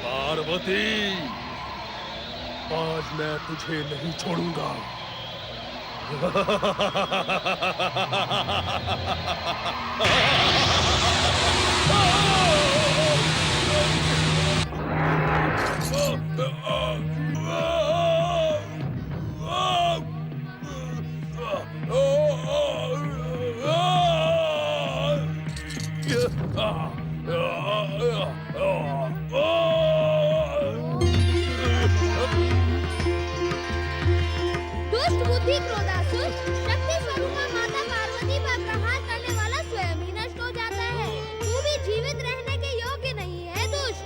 पार्वती, आज मैं तुझे नहीं छोड़ूंगा। दुष्ट बुद्धि क्रोधासुर, शक्ति स्वरूपा माता पार्वती पर प्रहार करने वाला स्वयं ही नष्ट हो जाता है। तू भी जीवित रहने के योग्य नहीं है दुष्ट,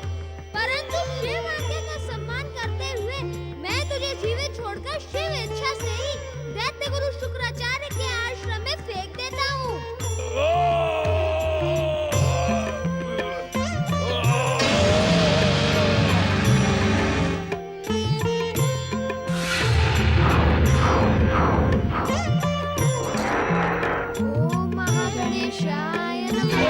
परंतु शिव आज्ञा का सम्मान करते हुए मैं तुझे जीवित छोड़कर शिव इच्छा से ही दैत्य गुरु शुक्राचार्य के आश्रम में फेंक देता हूँ। ओम महागणेशाय नमः।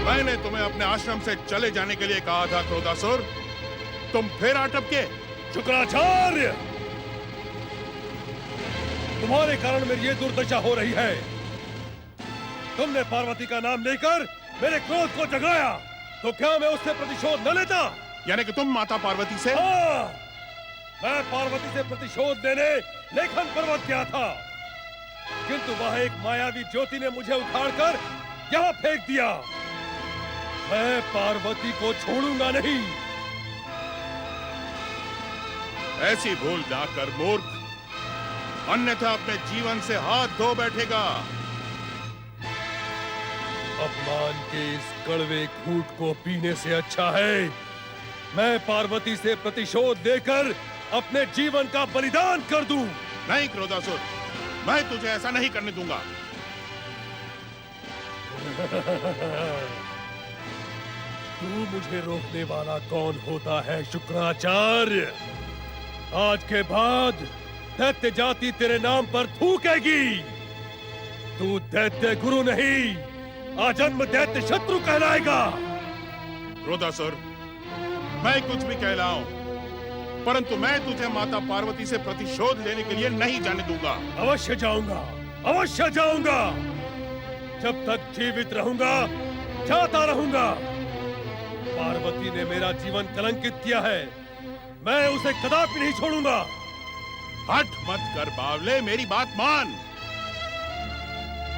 मैंने तुम्हें अपने आश्रम से चले जाने के लिए कहा था क्रोधासुर, तुम फिर अटके। शुक्राचार्य, तुम्हारे कारण मेरी ये दुर्दशा हो रही है। तुमने पार्वती का नाम लेकर मेरे क्रोध को जगाया, तो क्या मैं उससे प्रतिशोध न लेता? यानी कि तुम माता पार्वती से? हाँ, मैं पार्वती से प्रतिशोध लेने लेखन पर्वत गया था, किंतु वह एक मायावी ज्योति ने मुझे उखाड़कर यहाँ फेंक दिया। मैं पार्वती को छोड़ूंगा नहीं। ऐसी भूल ना कर मूर्ख, अन्यथा अपने जीवन से हाथ धो बैठेगा। अपमान के इस कड़वे घूंट को पीने से अच्छा है मैं पार्वती से प्रतिशोध देकर अपने जीवन का बलिदान कर दूं। नहीं क्रोधासुर, मैं तुझे ऐसा नहीं करने दूंगा। तू मुझे रोकने वाला कौन होता है शुक्राचार्य? आज के बाद दैत्य जाति तेरे नाम पर थूकेगी। तू दैत्य गुरु नहीं, आजन्म दैत्य शत्रु कहलाएगा। क्रोधासुर, मैं कुछ भी कहलाऊं, परंतु मैं तुझे माता पार्वती से प्रतिशोध लेने के लिए नहीं जाने दूंगा। अवश्य जाऊंगा, अवश्य जाऊंगा। जब तक जीवित रहूंगा जाता रहूंगा। पार्वती ने मेरा जीवन कलंकित किया है, मैं उसे कदापि नहीं छोड़ूंगा। हट मत कर बावले, मेरी बात मान।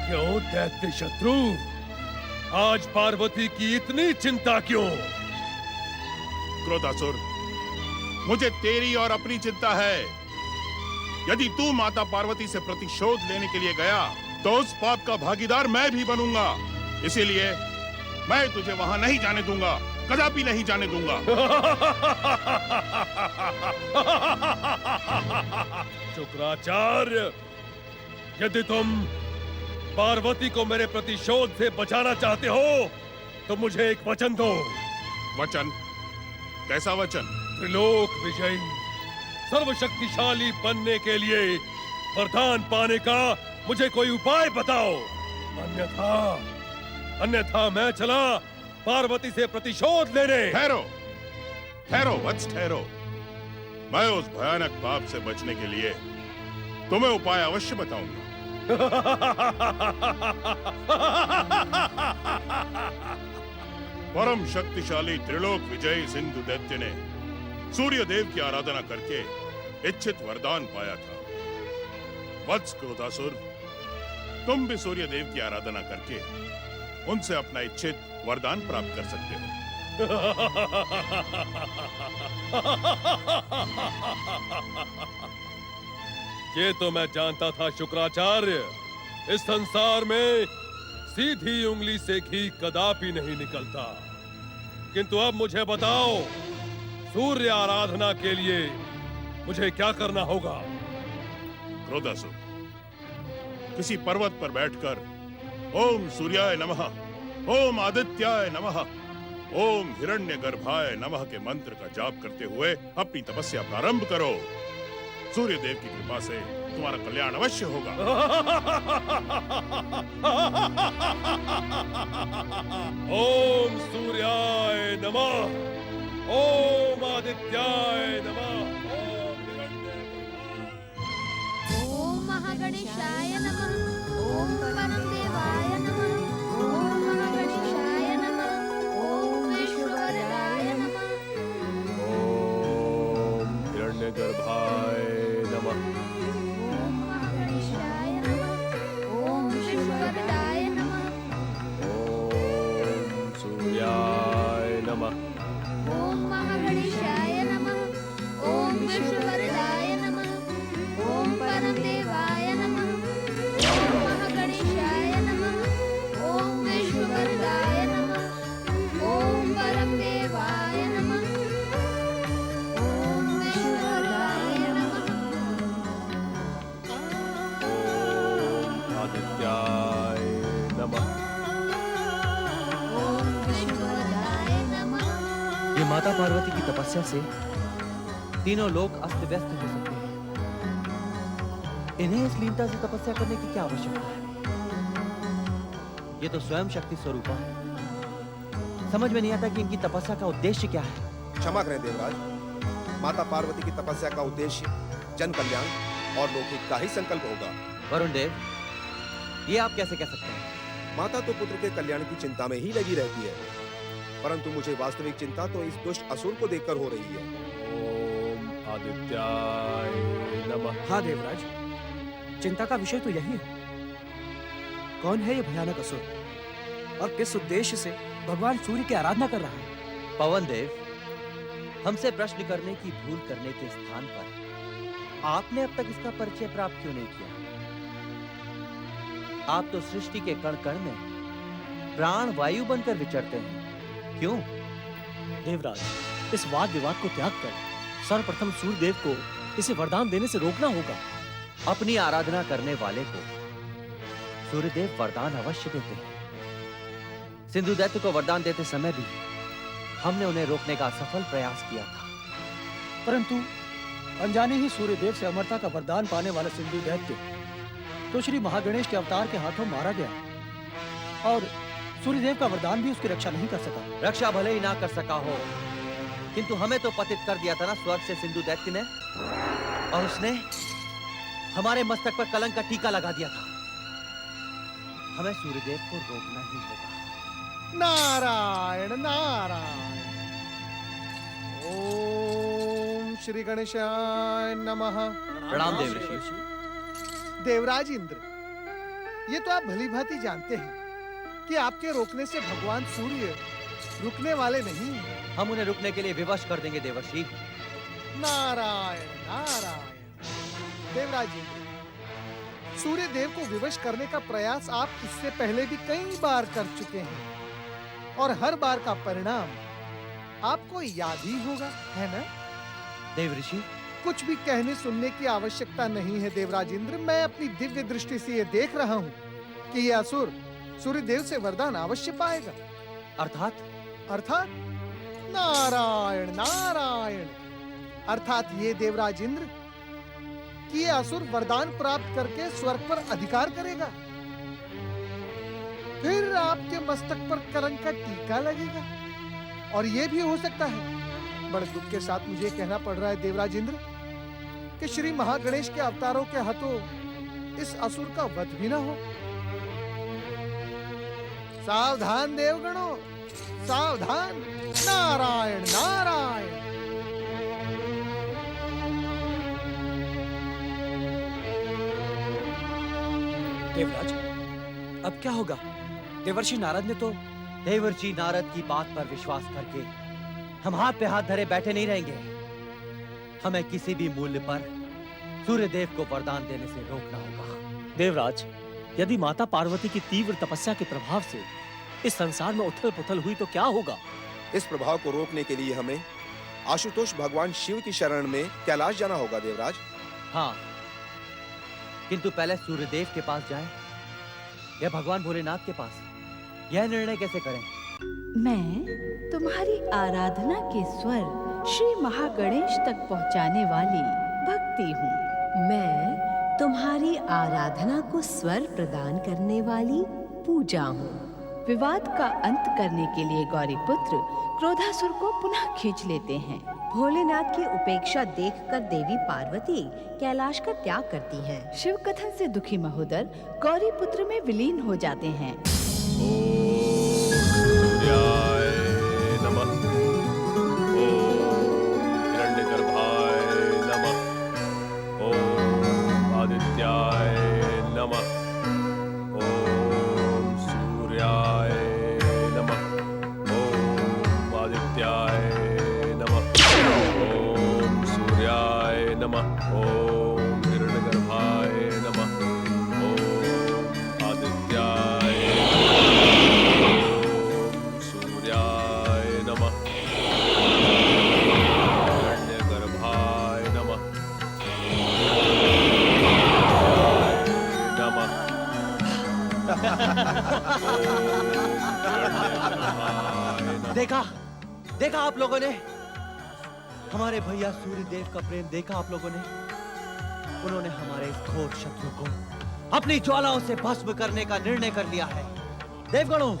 क्यों दैत्य शत्रु, आज पार्वती की इतनी चिंता क्यों? क्रोधासुर, मुझे तेरी और अपनी चिंता है। यदि तू माता पार्वती से प्रतिशोध लेने के लिए गया तो उस पाप का भागीदार मैं भी बनूंगा। इसीलिए मैं तुझे वहां नहीं जाने दूंगा, कदापि नहीं जाने दूंगा। शुक्राचार्य, यदि तुम पार्वती को मेरे प्रतिशोध से बचाना चाहते हो तो मुझे एक वचन दो। वचन? कैसा वचन? त्रिलोक विजयी, सर्वशक्तिशाली बनने के लिए वरदान पाने का मुझे कोई उपाय बताओ। अन्यथा मैं चला पार्वती से प्रतिशोध लेने। ठहरो, ठहरो वत्स ठहरो। मैं उस भयानक पाप से बचने के लिए तुम्हें उपाय अवश्य बताऊंगा। परम शक्तिशाली त्रिलोक विजयी सिंधु दैत्य ने सूर्य देव की आराधना करके इच्छित वरदान पाया था। वत्स क्रोधासुर, तुम भी सूर्य देव की आराधना करके उनसे अपना इच्छित वरदान प्राप्त कर सकते हो। ये तो मैं जानता था शुक्राचार्य, इस संसार में सीधी उंगली से घी कदापि नहीं निकलता। किंतु अब मुझे बताओ, सूर्य आराधना के लिए मुझे क्या करना होगा? क्रोधासुर, किसी पर्वत पर बैठकर ओम सूर्याय नमः, ओम आदित्याय नमः, ओम हिरण्यगर्भाय नमः के मंत्र का जाप करते हुए अपनी तपस्या प्रारंभ करो। सूर्य देव की कृपा से तुम्हारा कल्याण अवश्य होगा। ओम सूर्याय नमः, ओम आदित्याय नमः, ओम हिरण्यगर्भाय। ओम महागणेशाय नमः। ओम परम देवाय नमः। ओम महागणेशाय नमः। ओम विश्ववरदाय नमः। ओम हिरण्यगर्भाय नमः। ओम महागणेशाय नमः। ओम विश्ववरदाय नमः। ओम सूर्याय नमः। ओम महागणेशाय नमः। ओम विश्ववरदाय नमः। ओम परम देवाय नमः। ओम महागणेशाय नमः। ओम विश्ववरदाय नमः। ओम परम देवाय नमः। ओम विश्ववरदाय नमः। ओम आदित्याय नमः। ओम विश्ववरदाय नमः। ये माता पार्वती की तपस्या से तीनों लोग अस्त व्यस्त हो सकते हैं। इन्हें इस लीनता से तपस्या करने की क्या आवश्यकता है? ये तो स्वयं शक्ति स्वरूपा है। समझ में नहीं आता कि इनकी तपस्या का उद्देश्य क्या है। क्षमा करें देवराज, माता पार्वती की तपस्या का उद्देश्य जन कल्याण और लोकहित का ही संकल्प होगा। वरुण देव, ये आप कैसे कह सकते हैं? माता तो पुत्र के कल्याण की चिंता में ही लगी रहती है, परंतु मुझे वास्तविक चिंता तो इस दुष्ट असुर को देखकर हो रही है। ओम आदित्याय नमः। हाँ देवराज, चिंता का विषय तो यही है। कौन है ये भयानक असुर और किस उद्देश्य से भगवान सूर्य की आराधना कर रहा है? पवन देव, हमसे प्रश्न करने की भूल करने के स्थान पर आपने अब तक इसका परिचय प्राप्त क्यों नहीं किया? आप तो सृष्टि के कण कण में प्राण वायु बनकर विचरते हैं। क्यों? देवराज, इस वाद विवाद को त्याग कर सर्वप्रथम सूर्यदेव को इसे वरदान देने से रोकना होगा। अपनी आराधना करने वाले को सूर्यदेव वरदान अवश्य देते हैं। सिंधु दैत्य को वरदान देते समय भी हमने उन्हें रोकने का सफल प्रयास किया था। परंतु अनजाने ही सूर्यदेव से अमरता का वरदान पाने वाला सिंधु दैत्य तो श्री महागणेश के अवतार के हाथों मारा गया और सूर्यदेव का वरदान भी उसकी रक्षा नहीं कर सका। रक्षा भले ही ना कर सका हो, किंतु हमें तो पतित कर दिया था ना स्वर्ग से सिंधु दैत्य ने, और उसने हमारे मस्तक पर कलंक का टीका लगा दिया था। हमें सूर्यदेव को रोकना ही होगा। नारायण नारायण। ओम श्री गणेशाय नमः। प्रणाम देव ऋषि। देवराज इंद्र, ये तो आप भली भांति जानते हैं कि आपके रोकने से भगवान सूर्य रुकने वाले नहीं हैं। हम उन्हें रुकने के लिए विवश कर देंगे देवर्षि। नारायण नारायण। देवराज इंद्र, सूर्य देव को विवश करने का प्रयास आप इससे पहले भी कई बार कर चुके हैं और हर बार का परिणाम आपको याद ही होगा, है ना? देव ऋषि, कुछ भी कहने सुनने की आवश्यकता नहीं है देवराज इंद्र। मैं अपनी दिव्य दृष्टि से ये देख रहा हूँ कि यह असुर सूर्यदेव से वरदान अवश्य पाएगा। अर्थात नारायण नारायण। अर्थात ये देवराज इंद्र कि ये असुर वरदान प्राप्त करके स्वर्ग पर अधिकार करेगा, फिर आपके मस्तक पर कलंक का टीका लगेगा। और ये भी हो सकता है, बड़े दुख के साथ मुझे कहना पड़ रहा है देवराज इंद्र, कि श्री महागणेश के अवतारों के हाथों इस असुर का वध भी ना हो। सावधान देवगणों, सावधान। नारायण नारायण। देवराज, अब क्या होगा? देवर्षि नारद ने तो देवर्षि नारद की बात पर विश्वास करके हम हाथ पे हाथ धरे बैठे नहीं रहेंगे। हमें किसी भी मूल्य पर सूर्यदेव को वरदान देने से रोकना होगा। देवराज, यदि माता पार्वती की तीव्र तपस्या के प्रभाव से इस संसार में उथल पुथल हुई तो क्या होगा? इस प्रभाव को रोकने के लिए हमें आशुतोष भगवान शिव की शरण में कैलाश जाना होगा देवराज। हाँ, किंतु पहले सूर्यदेव के पास जाएं या भगवान भोलेनाथ के पास, यह निर्णय कैसे करें? मैं तुम्हारी आराधना के स्वर श्री महागणेश तक पहुंचाने वाली भक्ति हूँ। मैं तुम्हारी आराधना को स्वर प्रदान करने वाली पूजा हूँ। विवाद का अंत करने के लिए गौरीपुत्र क्रोधासुर को पुनः खींच लेते हैं। भोलेनाथ की उपेक्षा देखकर देवी पार्वती कैलाश का त्याग करती हैं। शिव कथन से दुखी महोदर गौरीपुत्र में विलीन हो जाते हैं। ओम सूर्याय नमः। ओम हिरण्यगर्भाय नमः। ओम आदित्याय नमः। ओम सूर्याय नमः। ओम आदित्याय नमः। ओम सूर्याय नमः। ओम हिरण्यगर्भाय नमः। ओम आदित्याय ओम सूर्याय नमः। हिरण्यगर्भाय नमः। देखा, देखा आप लोगों ने, हमारे भैया सूर्यदेव का प्रेम देखा आप लोगों ने। उन्होंने हमारे इस घोर शत्रु को अपनी ज्वालाओं से भस्म करने का निर्णय कर लिया है। देवगणों,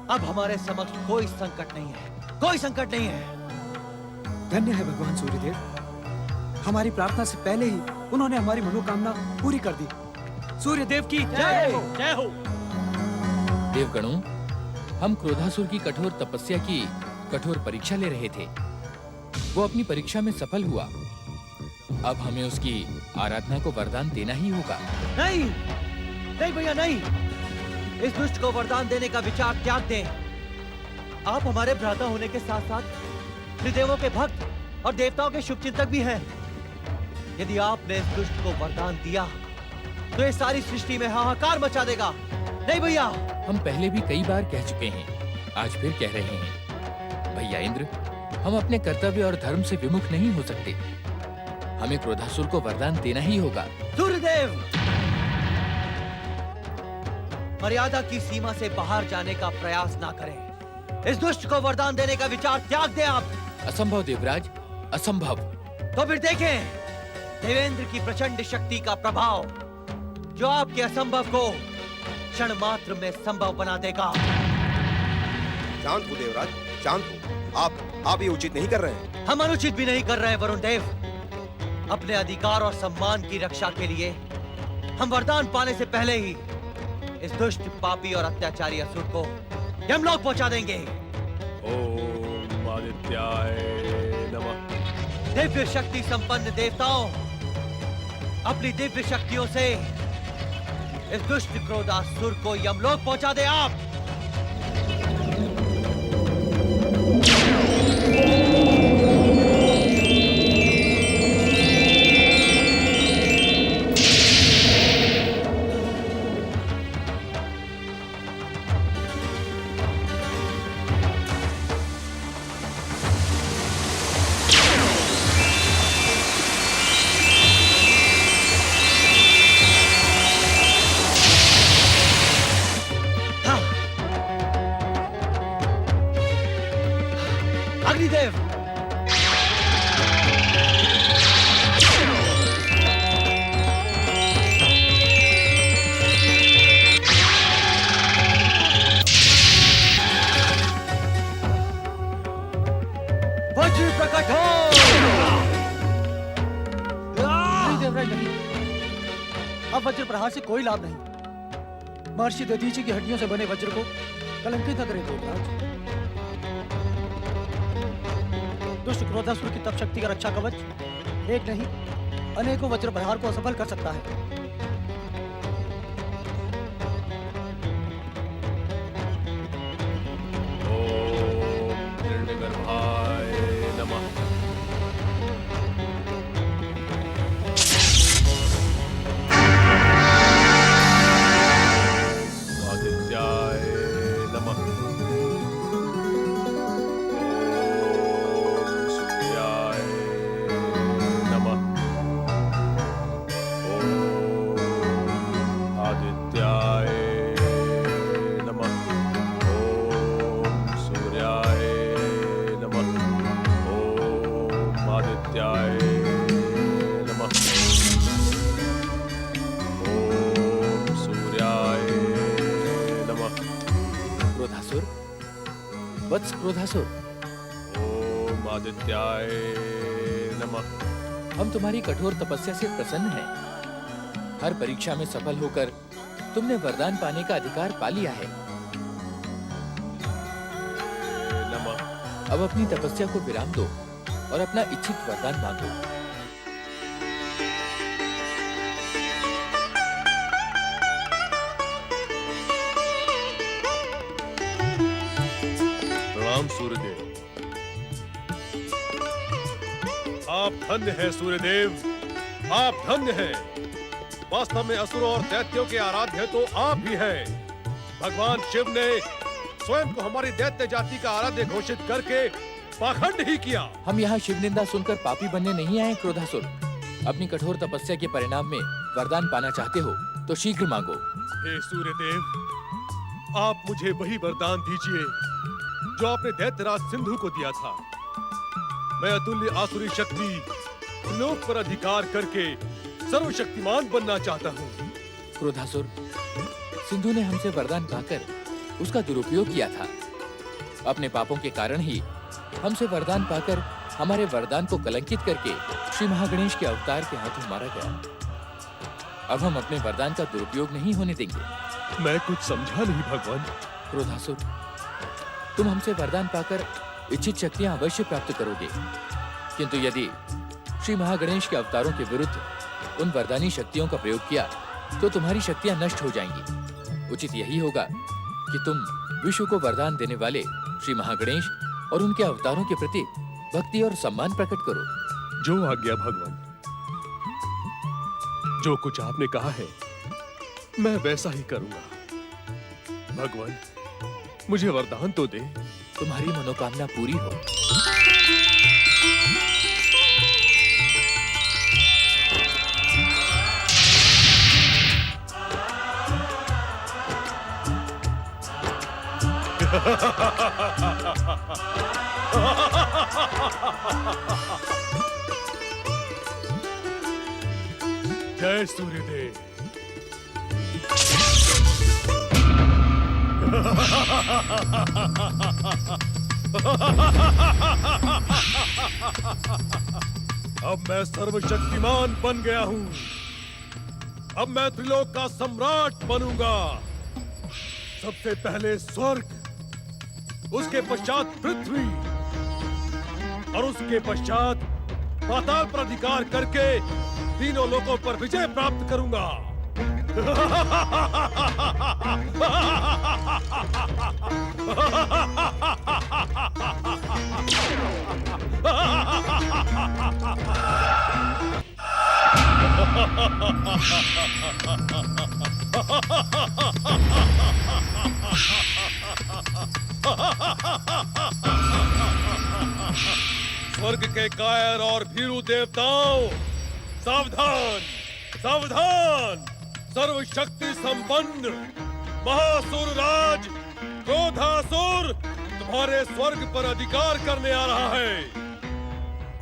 अब हमारे समक्ष कोई संकट नहीं है, कोई संकट नहीं है। धन्य है भगवान सूर्यदेव, हमारी प्रार्थना से पहले ही उन्होंने हमारी मनोकामना पूरी कर दी। सूर्यदेव की जय हो। जय हो। देवगणों, हम क्रोधासुर की कठोर तपस्या की कठोर परीक्षा ले रहे थे। वो अपनी परीक्षा में सफल हुआ। अब हमें उसकी आराधना को वरदान देना ही होगा। नहीं, नहीं भैया नहीं, इस दुष्ट को वरदान देने का विचार त्याग दें। आप हमारे भ्राता होने के साथ साथ त्रिदेवों के भक्त और देवताओं के शुभचिंतक भी हैं। यदि आपने इस दुष्ट को वरदान दिया तो ये सारी सृष्टि में हाहाकार मचा देगा। नहीं भैया, हम पहले भी कई बार कह चुके हैं, आज फिर कह रहे हैं। भैया इंद्र, हम अपने कर्तव्य और धर्म से विमुख नहीं हो सकते। हमें क्रोधासुर को वरदान देना ही होगा। सूर्यदेव, मर्यादा की सीमा से बाहर जाने का प्रयास ना करें। इस दुष्ट को वरदान देने का विचार त्याग दें आप। असंभव देवराज, असंभव। तो फिर देखें देवेंद्र की प्रचंड शक्ति का प्रभाव, जो आपके असंभव को क्षण मात्र में संभव बना देगा। शांत हो देवराज, शांत हो। आप ये उचित नहीं कर रहे हैं। हम अनुचित भी नहीं कर रहे हैं वरुण देव। अपने अधिकार और सम्मान की रक्षा के लिए हम वरदान पाने से पहले ही इस दुष्ट पापी और अत्याचारी असुर को यमलोक पहुंचा देंगे। ओम आदित्याय नमः। दिव्य शक्ति संपन्न देवताओं, अपनी दिव्य शक्तियों से इस दुष्ट क्रोधासुर को यमलोक पहुंचा दे आप। अग्निदेव, वज्र प्रकट हो। नहीं देवराज नहीं, अब वज्र प्रहार से कोई लाभ नहीं। महर्षि दधीचि की हड्डियों से बने वज्र को कलंकित न करें देवराज। दुष्ट क्रोधासुर की तप शक्ति का रक्षा कवच एक नहीं अनेकों वज्र प्रहार को असफल कर सकता है। ओम हिरण्यगर्भाय नमः। आदित्याय नमः। ओम वत्स क्रोधासुर, ओम आदित्याय नमः। हम तुम्हारी कठोर तपस्या से प्रसन्न हैं। हर परीक्षा में सफल होकर तुमने वरदान पाने का अधिकार पा लिया है। नमः। अब अपनी तपस्या को विराम दो और अपना इच्छित वरदान मांगो। प्रणाम सूर्यदेव। आप धन्य हैं सूर्यदेव, आप धन्य हैं। वास्तव में असुरों और दैत्यों के आराध्य तो आप ही हैं। भगवान शिव ने स्वयं को हमारी दैत्य जाति का आराध्य घोषित करके पाखंड ही किया। हम यहाँ शिव निंदा सुनकर पापी बनने नहीं आए क्रोधासुर। अपनी कठोर तपस्या के परिणाम में वरदान पाना चाहते हो तो शीघ्र मांगो। हे सूर्यदेव, आप मुझे वही वरदान दीजिए जो आपने दैत्यराज सिंधु को दिया था। मैं अतुल्य आसुरी शक्ति लोक पर अधिकार करके सर्वशक्तिमान बनना चाहता हूँ। क्रोधासुर, सिंधु ने हमसे वरदान पाकर उसका दुरुपयोग किया था। अपने पापों के कारण ही हमसे वरदान पाकर हमारे वरदान को कलंकित करके श्री महागणेश के अवतार के हाथों मारा गया। अब हम अपने वरदान का दुरुपयोग नहीं होने देंगे। मैं कुछ समझा नहीं भगवान। क्रोधासुर, तुम हमसे वरदान पाकर इच्छित शक्तियां अवश्य प्राप्त करोगे, किंतु यदि श्री महागणेश के अवतारों के विरुद्ध उन वरदानी शक्तियों का प्रयोग किया तो तुम्हारी शक्तियां नष्ट हो जाएंगी। उचित यही होगा कि तुम विश्व को वरदान देने वाले श्री महागणेश और उनके अवतारों के प्रति भक्ति और सम्मान प्रकट करो। जो आज्ञा भगवान। जो कुछ आपने कहा है मैं वैसा ही करूंगा। भगवान, मुझे वरदान तो दे। तुम्हारी मनोकामना पूरी हो। जय सूर्यदेव। अब मैं सर्वशक्तिमान बन गया हूँ। अब मैं त्रिलोक का सम्राट बनूंगा। सबसे पहले स्वर्ग, उसके पश्चात पृथ्वी और उसके पश्चात पाताल पर अधिकार करके तीनों लोकों पर विजय प्राप्त करूंगा। स्वर्ग के कायर और भीरू देवताओं, सावधान सावधान। सर्वशक्ति संपन्न महासुर राज क्रोधासुर तुम्हारे स्वर्ग पर अधिकार करने आ रहा है।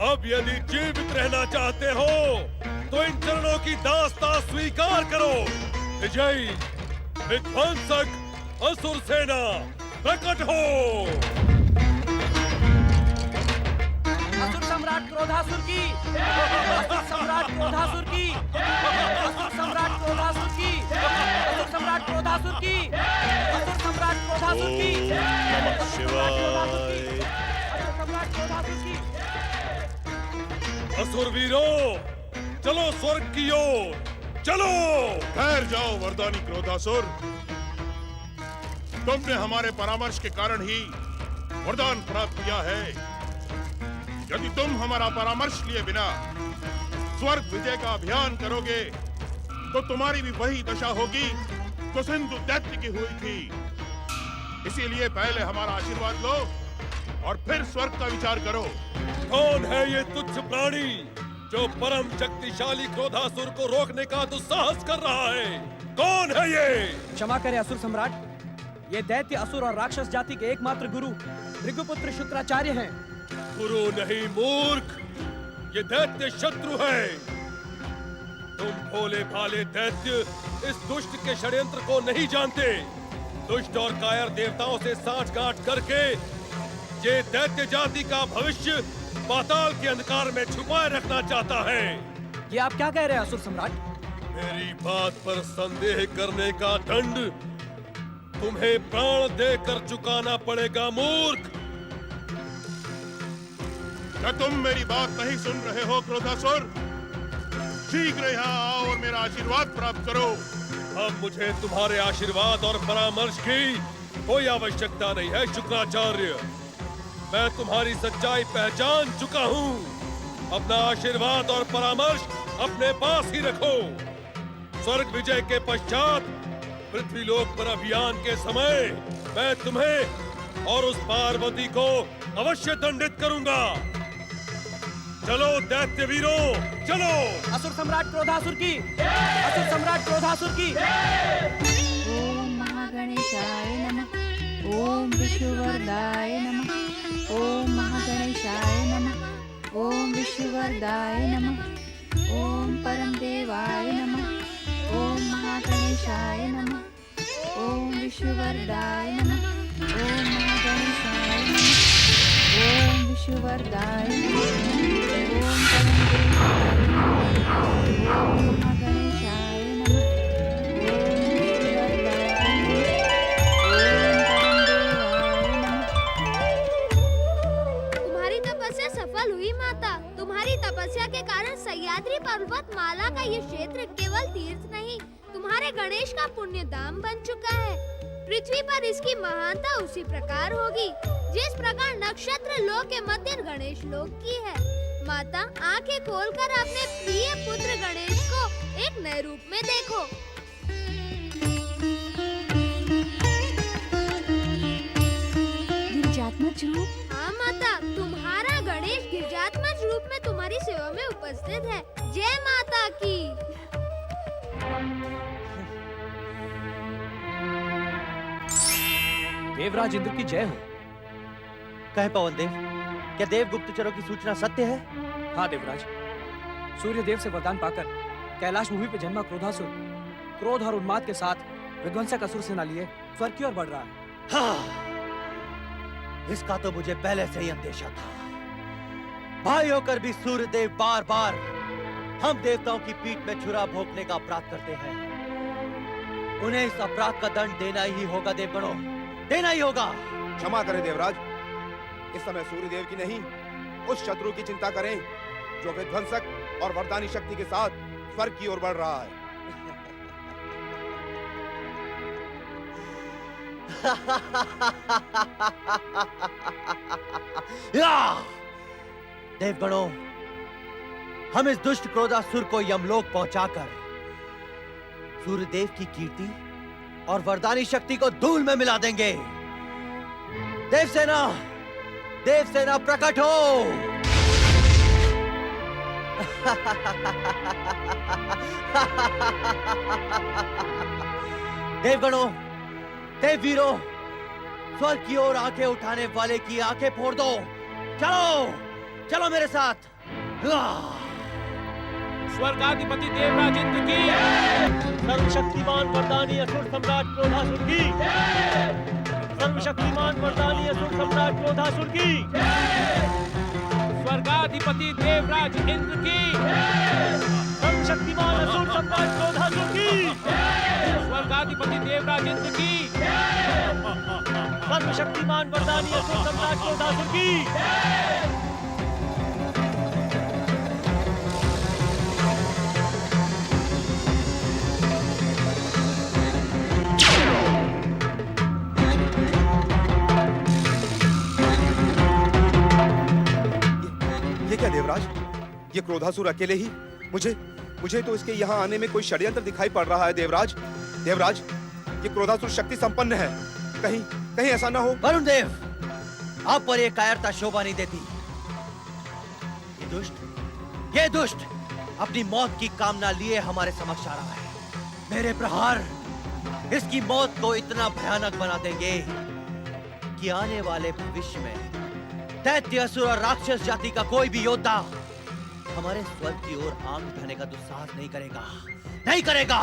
अब यदि जीवित रहना चाहते हो तो इन चरणों की दास्तां स्वीकार करो। विजयी विध्वंसक असुर सेना प्रकट हो। असुर सम्राट क्रोधासुर की, असुर सम्राट क्रोधासुर की, असुर सम्राट क्रोधासुर की, असुर सम्राट क्रोधासुर की, असुर सम्राट क्रोधासुर की, नमः शिवाय। असुर सम्राट क्रोधासुर की। असुर वीरों, चलो स्वर्ग की ओर चलो। ठहर जाओ वरदानी क्रोधासुर। तुमने हमारे परामर्श के कारण ही वरदान प्राप्त किया है। यदि तुम हमारा परामर्श लिए बिना स्वर्ग विजय का अभियान करोगे तो तुम्हारी भी वही दशा होगी जो सिंधु दैत्य की हुई थी। इसीलिए पहले हमारा आशीर्वाद लो और फिर स्वर्ग का विचार करो। कौन है ये तुच्छ प्राणी जो परम शक्तिशाली क्रोधासुर को रोकने का दुस्साहस कर रहा है? कौन है ये? क्षमा करें असुर सम्राट। ये दैत्य, असुर और राक्षस जाति के एकमात्र गुरु भृगुपुत्र शुक्राचार्य हैं। गुरु नहीं मूर्ख, ये दैत्य शत्रु है। तुम भोले भाले दैत्य इस दुष्ट के षड्यंत्र को नहीं जानते। दुष्ट और कायर देवताओं से साठगांठ करके ये दैत्य जाति का भविष्य पाताल के अंधकार में छुपाए रखना चाहता है। ये आप क्या कह रहे हैं असुर सम्राट? मेरी बात पर संदेह करने का दंड तुम्हें प्राण देकर चुकाना पड़ेगा मूर्ख। क्या तुम मेरी बात नहीं सुन रहे हो क्रोधासुर? शीघ्र यहाँ आओ और मेरा आशीर्वाद प्राप्त करो। अब मुझे तुम्हारे आशीर्वाद और परामर्श की कोई आवश्यकता नहीं है शुक्राचार्य। मैं तुम्हारी सच्चाई पहचान चुका हूँ। अपना आशीर्वाद और परामर्श अपने पास ही रखो। स्वर्ग विजय के पश्चात पृथ्वीलोक पर अभियान के समय मैं तुम्हें और उस पार्वती को अवश्य दंडित करूंगा। चलो दैत्य वीरों, चलो। असुर सम्राट क्रोधासुर की, असुर सम्राट क्रोधासुर की। ओम महागणेशाय नमः। ओम विष्णुवरदाय नमः। ओम महागणेशाय नमः। ओम विष्णुवरदाय नमः। ओम परमदेवाय नमः। ओम महागणेशाय नमः। ओम विष्णुवरदाय नमः। ओम महागणेशाय नमः। ओम विष्णुवरदाय नमः। ओम परमदेवाय नमः। ओम महागणेशाय नमः। ओम विष्णुवरदाय नमः। तुम्हारी तपस्या सफल हुई माता। तुम्हारी तपस्या के कारण सह्याद्री पर्वत माला का ये क्षेत्र केवल तीर्थ नहीं, तुम्हारे गणेश का पुण्य धाम बन चुका है। पृथ्वी पर इसकी महानता उसी प्रकार होगी जिस प्रकार नक्षत्र लोक के मध्य गणेश लोक की है। माता, आंखें खोलकर अपने प्रिय पुत्र गणेश को एक नए रूप में देखो। गिरिजात्मज रूप? हाँ माता, तुम्हारा गणेश गिरिजात्मज रूप में तुम्हारी सेवा में उपस्थित है। जय माता की। देवराज इंद्र की जय हो। कहे पवन देव, क्या देव गुप्तचरों की सूचना सत्य है? हाँ देवराज, सूर्य देव से वरदान पाकर कैलाश भूमि पर जन्मा क्रोधासुर क्रोध और उन्माद के साथ विध्वंसक असुर सेना लिए स्वर्ग की ओर बढ़ रहा है। हाँ, इसका तो मुझे पहले से ही अंदेशा था। भाई होकर भी सूर्य देव बार बार हम देवताओं की पीठ में छुरा भोंकने का अपराध करते हैं। उन्हें इस अपराध का दंड देना ही होगा देवगणों, देना ही होगा। क्षमा करें देवराज, इस समय सूर्यदेव की नहीं उस शत्रु की चिंता करें जो विध्वंसक और वरदानी शक्ति के साथ स्वर्ग की ओर बढ़ रहा है। देवगणों, हम इस दुष्ट क्रोधासुर को यमलोक पहुंचाकर सूर्यदेव की कीर्ति और वरदानी शक्ति को धूल में मिला देंगे। देवसेना, देवसेना प्रकट हो। देवगणों, देववीरों, स्वर्ग की ओर आंखें उठाने वाले की आंखें फोड़ दो। चलो, चलो मेरे साथ। स्वर्गाधिपति देवराज इंद्र की, सर्वशक्तिमान वरदानी असुर सम्राट क्रोधासुर की, सर्वशक्तिमान वरदानी असुर सम्राट क्रोधासुर की, स्वर्गाधिपति देवराज इंद्र की, सर्वशक्तिमान असुर सम्राट क्रोधासुर की, स्वर्गाधिपति देवराज इंद्र की, सर्वशक्तिमान वरदानी असुर सम्राट क्रोधासुर की। ये क्या देवराज, ये क्रोधासुर अकेले ही? मुझे तो इसके यहाँ आने में कोई षड्यंत्र दिखाई पड़ रहा है देवराज। देवराज, ये क्रोधासुर शक्ति संपन्न है, कहीं ऐसा ना हो। वरुण देव, आप पर ये कायरता शोभा नहीं देती। ये दुष्ट अपनी मौत की कामना लिए हमारे समक्ष आ रहा है। मेरे प्रहार इसकी मौत को इतना भयानक बना देंगे कि आने वाले भविष्य में दैत्य, असुर और राक्षस जाति का कोई भी योद्धा हमारे स्वर्ग की ओर आंख उठाने का दुस्साहस नहीं करेगा, नहीं करेगा।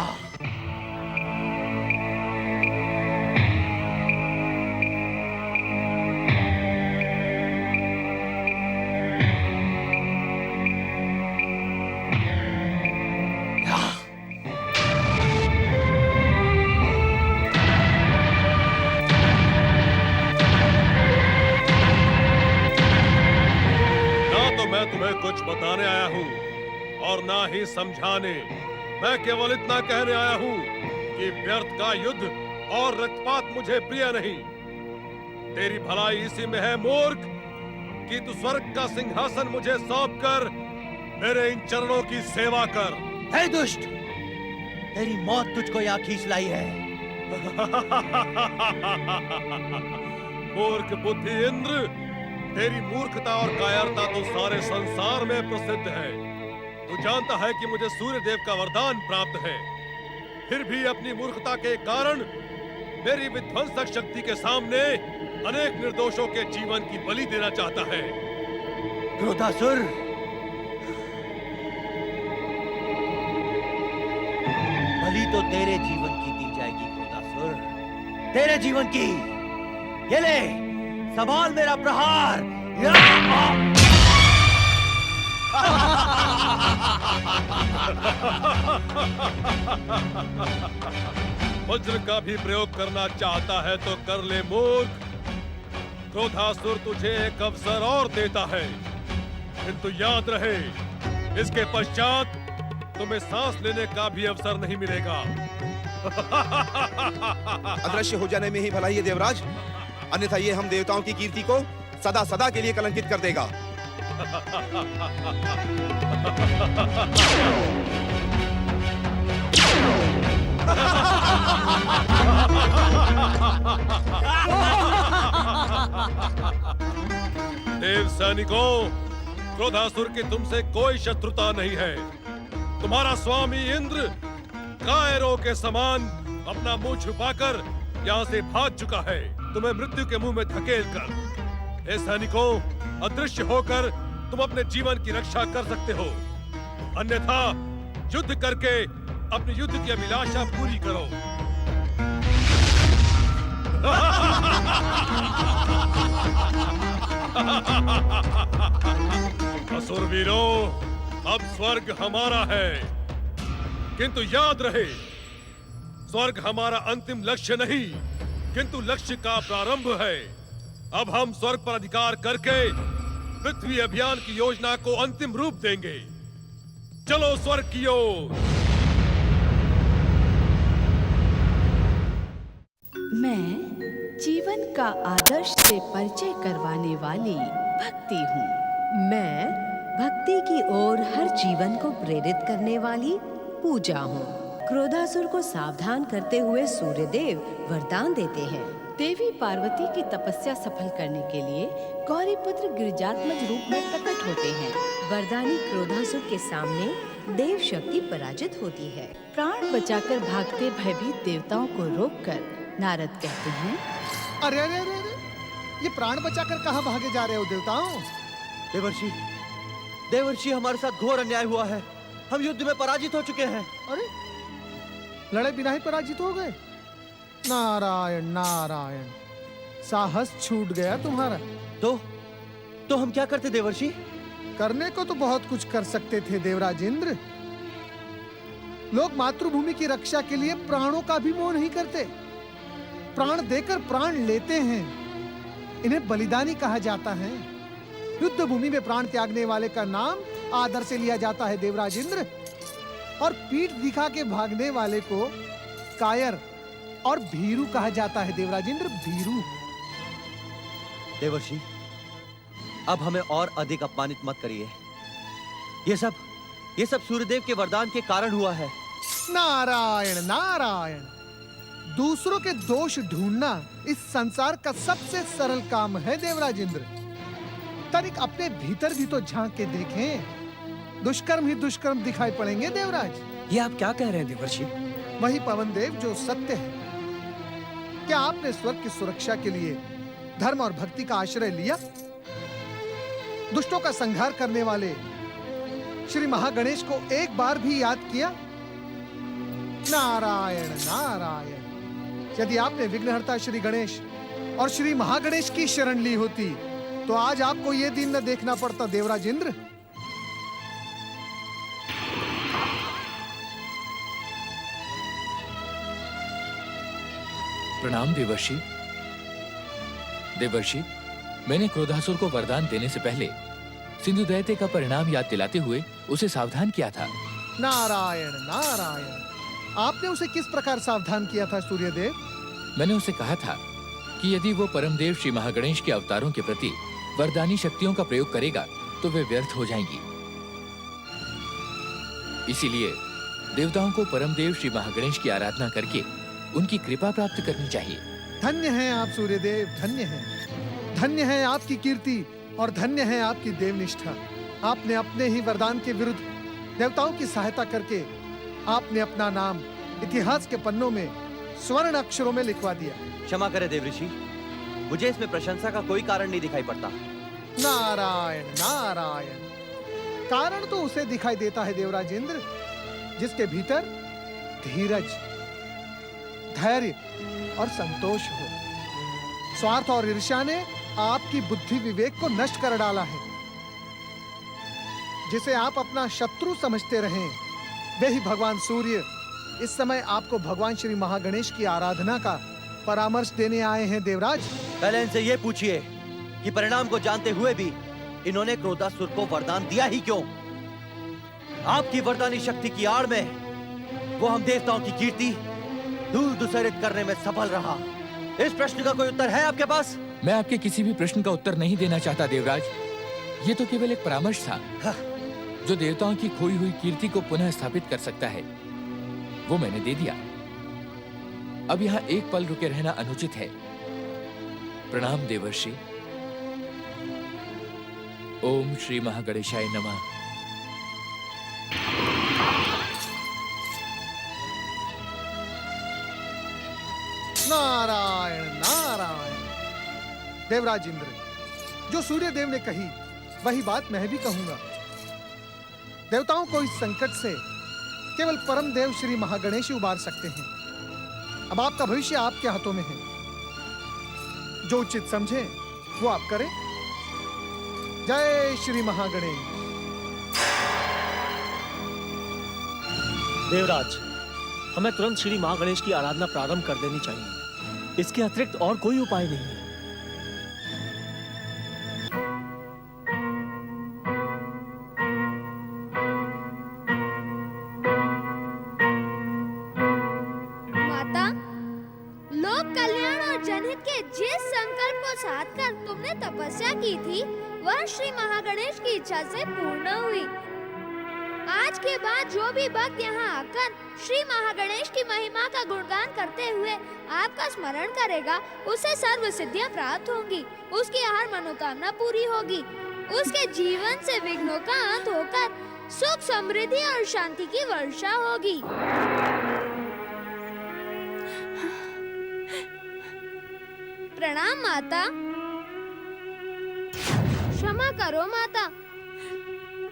ही समझाने। मैं केवल इतना कहने आया हूँ कि व्यर्थ का युद्ध और रक्तपात मुझे प्रिय नहीं। तेरी भलाई इसी में है मूर्ख कि तू स्वर्ग का सिंहासन मुझे सौंपकर मेरे इन चरणों की सेवा कर। हे दुष्ट, तेरी मौत तुझको यहाँ खींच लाई है। मूर्ख बुद्धि इंद्र, तेरी मूर्खता और कायरता तो सारे संसार में प्रसिद्ध है। तू जानता है कि मुझे सूर्य देव का वरदान प्राप्त है, फिर भी अपनी मूर्खता के कारण मेरी विध्वंसक शक्ति के सामने अनेक निर्दोषों के जीवन की बलि देना चाहता है। क्रोधासुर, बलि तो तेरे जीवन की दी जाएगी क्रोधासुर, तेरे जीवन की। ये ले, संभाल मेरा प्रहार। वज्र का भी प्रयोग करना चाहता है तो कर ले मूर्ख। क्रोधासुर तुझे एक अवसर और देता है, किंतु याद रहे, इसके पश्चात तुम्हें सांस लेने का भी अवसर नहीं मिलेगा। अदृश्य हो जाने में ही भलाई है देवराज, अन्यथा ये हम देवताओं की कीर्ति को सदा सदा के लिए कलंकित कर देगा। देव सैनिकों, क्रोधासुर की तुमसे कोई शत्रुता नहीं है। तुम्हारा स्वामी इंद्र कायरों के समान अपना मुंह छुपाकर यहाँ से भाग चुका है, तुम्हें मृत्यु के मुंह में धकेल कर। हे सैनिकों, अदृश्य होकर तुम अपने जीवन की रक्षा कर सकते हो, अन्यथा युद्ध करके अपनी युद्ध की अभिलाषा पूरी करो। असुरवीरों, अब स्वर्ग हमारा है, किंतु याद रहे, स्वर्ग हमारा अंतिम लक्ष्य नहीं, किंतु लक्ष्य का प्रारंभ है। अब हम स्वर्ग पर अधिकार करके पृथ्वी अभियान की योजना को अंतिम रूप देंगे। चलो स्वर्ग की ओर। मैं जीवन का आदर्श से परिचय करवाने वाली भक्ति हूँ। मैं भक्ति की ओर हर जीवन को प्रेरित करने वाली पूजा हूँ। क्रोधासुर को सावधान करते हुए सूर्यदेव वरदान देते हैं। देवी पार्वती की तपस्या सफल करने के लिए गौरी पुत्र गिरिजात्मज रूप में प्रकट होते हैं। वरदानी क्रोधासुर के सामने देव शक्ति पराजित होती है। प्राण बचाकर भागते भयभीत देवताओं को रोककर नारद कहते हैं, अरे अरे अरे अरे, ये प्राण बचाकर कहाँ भागे जा रहे हो देवताओं? देवर्षि, देवर्षि, हमारे साथ घोर अन्याय हुआ है। हम युद्ध में पराजित हो चुके हैं। अरे, लड़े बिना ही पराजित हो गए? नारायण नारायण, साहस छूट गया तुम्हारा। तो हम क्या करते देवर्षि? करने को तो बहुत कुछ कर सकते थे देवराज इंद्र। लोग मातृभूमि की रक्षा के लिए प्राणों का भी मोह नहीं करते, प्राण देकर प्राण लेते हैं। इन्हें बलिदानी कहा जाता है। युद्ध भूमि में प्राण त्यागने वाले का नाम आदर से लिया जाता है देवराज इंद्र, और पीठ दिखा के भागने वाले को कायर और भीरू कहा जाता है देवराज इंद्र, भीरू। देवर्षि, अब हमें और अधिक अपमानित मत करिए। ये सब सूर्यदेव के वरदान के कारण हुआ है। नारायण नारायण, दूसरों के दोष ढूंढना इस संसार का सबसे सरल काम है देवराज इंद्र। तनिक अपने भीतर भी तो झांक के देखें, दुष्कर्म ही दुष्कर्म दिखाई पड़ेंगे देवराज। ये आप क्या कह रहे हैं देवर्षि? वही पवन देव जो सत्य है। क्या आपने स्वर्ग की सुरक्षा के लिए धर्म और भक्ति का आश्रय लिया? दुष्टों का संहार करने वाले श्री महागणेश को एक बार भी याद किया? नारायण नारायण, यदि आपने विघ्नहर्ता श्री गणेश और श्री महागणेश की शरण ली होती तो आज आपको यह दिन न देखना पड़ता देवराज इंद्र। प्रणाम देवर्षि। देवर्षि, मैंने क्रोधासुर को वरदान देने से पहले सिंधु दैत्य का परिणाम याद दिलाते हुए उसे सावधान किया था। नारायण नारायण। आपने उसे किस प्रकार सावधान किया था सूर्यदेव? मैंने उसे कहा था कि यदि वो परमदेव श्री महागणेश के अवतारों के प्रति वरदानी शक्तियों का प्रयोग करेगा तो वे व्यर्थ हो जाएंगी। इसीलिए देवताओं को परमदेव श्री महागणेश की आराधना करके उनकी कृपा प्राप्त करनी चाहिए। धन्य हैं आप सूर्यदेव, धन्य हैं। धन्य है आपकी कीर्ति और धन्य है आपकी देवनिष्ठा। आपने अपने ही वरदान के विरुद्ध देवताओं की सहायता करके आपने अपना नाम इतिहास के पन्नों में स्वर्ण अक्षरों में लिखवा दिया। क्षमा करें देवऋषि, मुझे इसमें प्रशंसा का कोई कारण नहीं दिखाई पड़ता। नारायण नारायण। कारण तो उसे दिखाई देता है देवराज इंद्र जिसके भीतर धीरज, धैर्य और संतोष हो। स्वार्थ और ईर्ष्या ने आपकी बुद्धि विवेक को नष्ट कर डाला है। जिसे आप अपना शत्रु समझते रहें, वे ही भगवान सूर्य इस समय आपको भगवान श्री महागणेश की आराधना का परामर्श देने आए हैं देवराज। पहले इनसे ये पूछिए कि परिणाम को जानते हुए भी इन्होंने क्रोधासुर को वरदान दिया ही क्यों? आपकी वरदानी शक्ति की आड़ में वो हम देवताओं की कीर्ति दूर दुसरित करने में सफल रहा। इस प्रश्न का कोई उत्तर है आपके पास? मैं आपके किसी भी प्रश्न का उत्तर नहीं देना चाहता देवराज। ये तो केवल एक परामर्श था जो देवताओं की खोई हुई कीर्ति को पुनः स्थापित कर सकता है, वो मैंने दे दिया। अब यहाँ एक पल रुके रहना अनुचित है। प्रणाम देवर्षि। ओम श्री महागणेशाय नमः। नारायण नारायण। देवराज इंद्र, जो सूर्य देव ने कही वही बात मैं भी कहूंगा। देवताओं को इस संकट से केवल परम देव श्री महागणेश ही उबार सकते हैं। अब आपका भविष्य आपके हाथों में है। जो उचित समझे वो आप करें। जय श्री महागणेश। देवराज, हमें तुरंत श्री महागणेश की आराधना प्रारंभ कर देनी चाहिए। इसके अतिरिक्त और कोई उपाय नहीं है। माता, लोक कल्याण और जनहित के जिस संकल्प को साथ कर तुमने तपस्या की थी वह श्री महागणेश की इच्छा से पूर्ण हुई। आज के बाद जो भी भक्त यहाँ आकर श्री महागणेश की महिमा का गुणगान करते हुए आपका स्मरण करेगा, उसे सर्व सिद्धियां प्राप्त होंगी, उसकी हर मनोकामना पूरी होगी, उसके जीवन से विघ्नों का अंत होकर सुख, समृद्धि और शांति की वर्षा होगी। प्रणाम माता। क्षमा करो माता,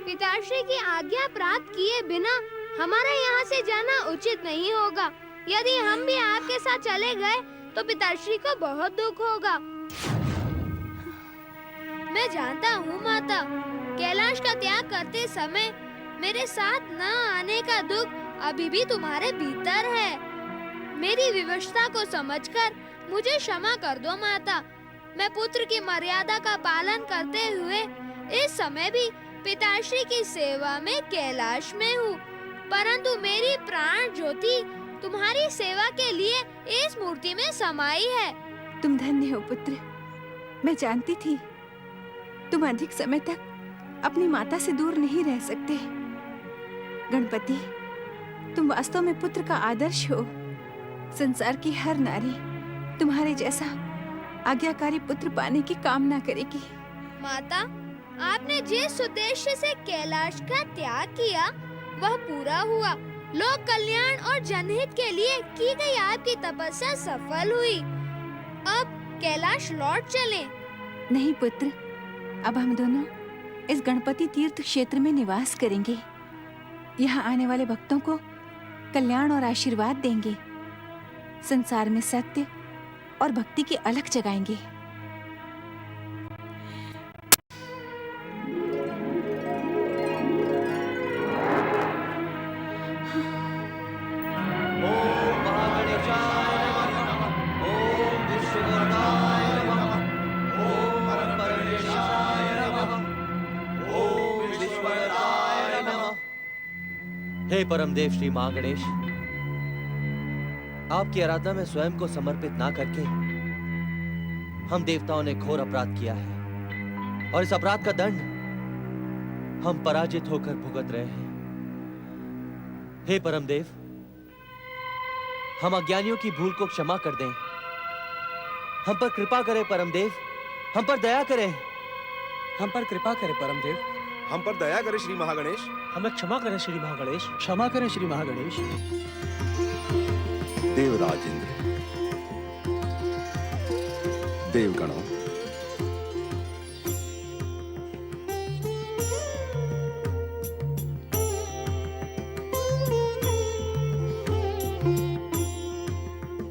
पिताश्री की आज्ञा प्राप्त किए बिना हमारा यहाँ से जाना उचित नहीं होगा। यदि हम भी आपके साथ चले गए तो पिताश्री को बहुत दुख होगा। मैं जानता हूँ माता, कैलाश का त्याग करते समय मेरे साथ न आने का दुख अभी भी तुम्हारे भीतर है। मेरी विवशता को समझकर मुझे क्षमा कर दो माता। मैं पुत्र की मर्यादा का पालन करते हुए इस समय भी पिताश्री की सेवा में कैलाश में हूँ, परंतु मेरी प्राण ज्योति तुम्हारी सेवा के लिए इस मूर्ति में समाई है। तुम धन्य हो पुत्र। मैं जानती थी तुम अधिक समय तक अपनी माता से दूर नहीं रह सकते। गणपति, तुम वास्तव में पुत्र का आदर्श हो। संसार की हर नारी तुम्हारे जैसा आज्ञाकारी पुत्र पाने की कामना करेगी। माता, आपने जिस उद्देश्य से कैलाश का त्याग किया वह पूरा हुआ। लोक कल्याण और जनहित के लिए की गई आपकी तपस्या सफल हुई। अब कैलाश लौट चलें। नहीं पुत्र, अब हम दोनों इस गणपति तीर्थ क्षेत्र में निवास करेंगे। यहाँ आने वाले भक्तों को कल्याण और आशीर्वाद देंगे। संसार में सत्य और भक्ति की अलख जगाएंगे। हे हे परमदेव श्री महागणेश, आपकी आराधना में स्वयं को समर्पित ना करके हम देवताओं ने घोर अपराध किया है और इस अपराध का दंड हम पराजित होकर भुगत रहे हैं। हे परमदेव, हम अज्ञानियों की भूल को क्षमा कर दें। हम पर कृपा करें परमदेव, हम पर दया करें। हम पर कृपा करें परमदेव, हम पर दया करें श्री महागणेश। हमें क्षमा करें श्री महागणेश। क्षमा करें श्री महागणेश। देवराज इंद्र, देवगणों,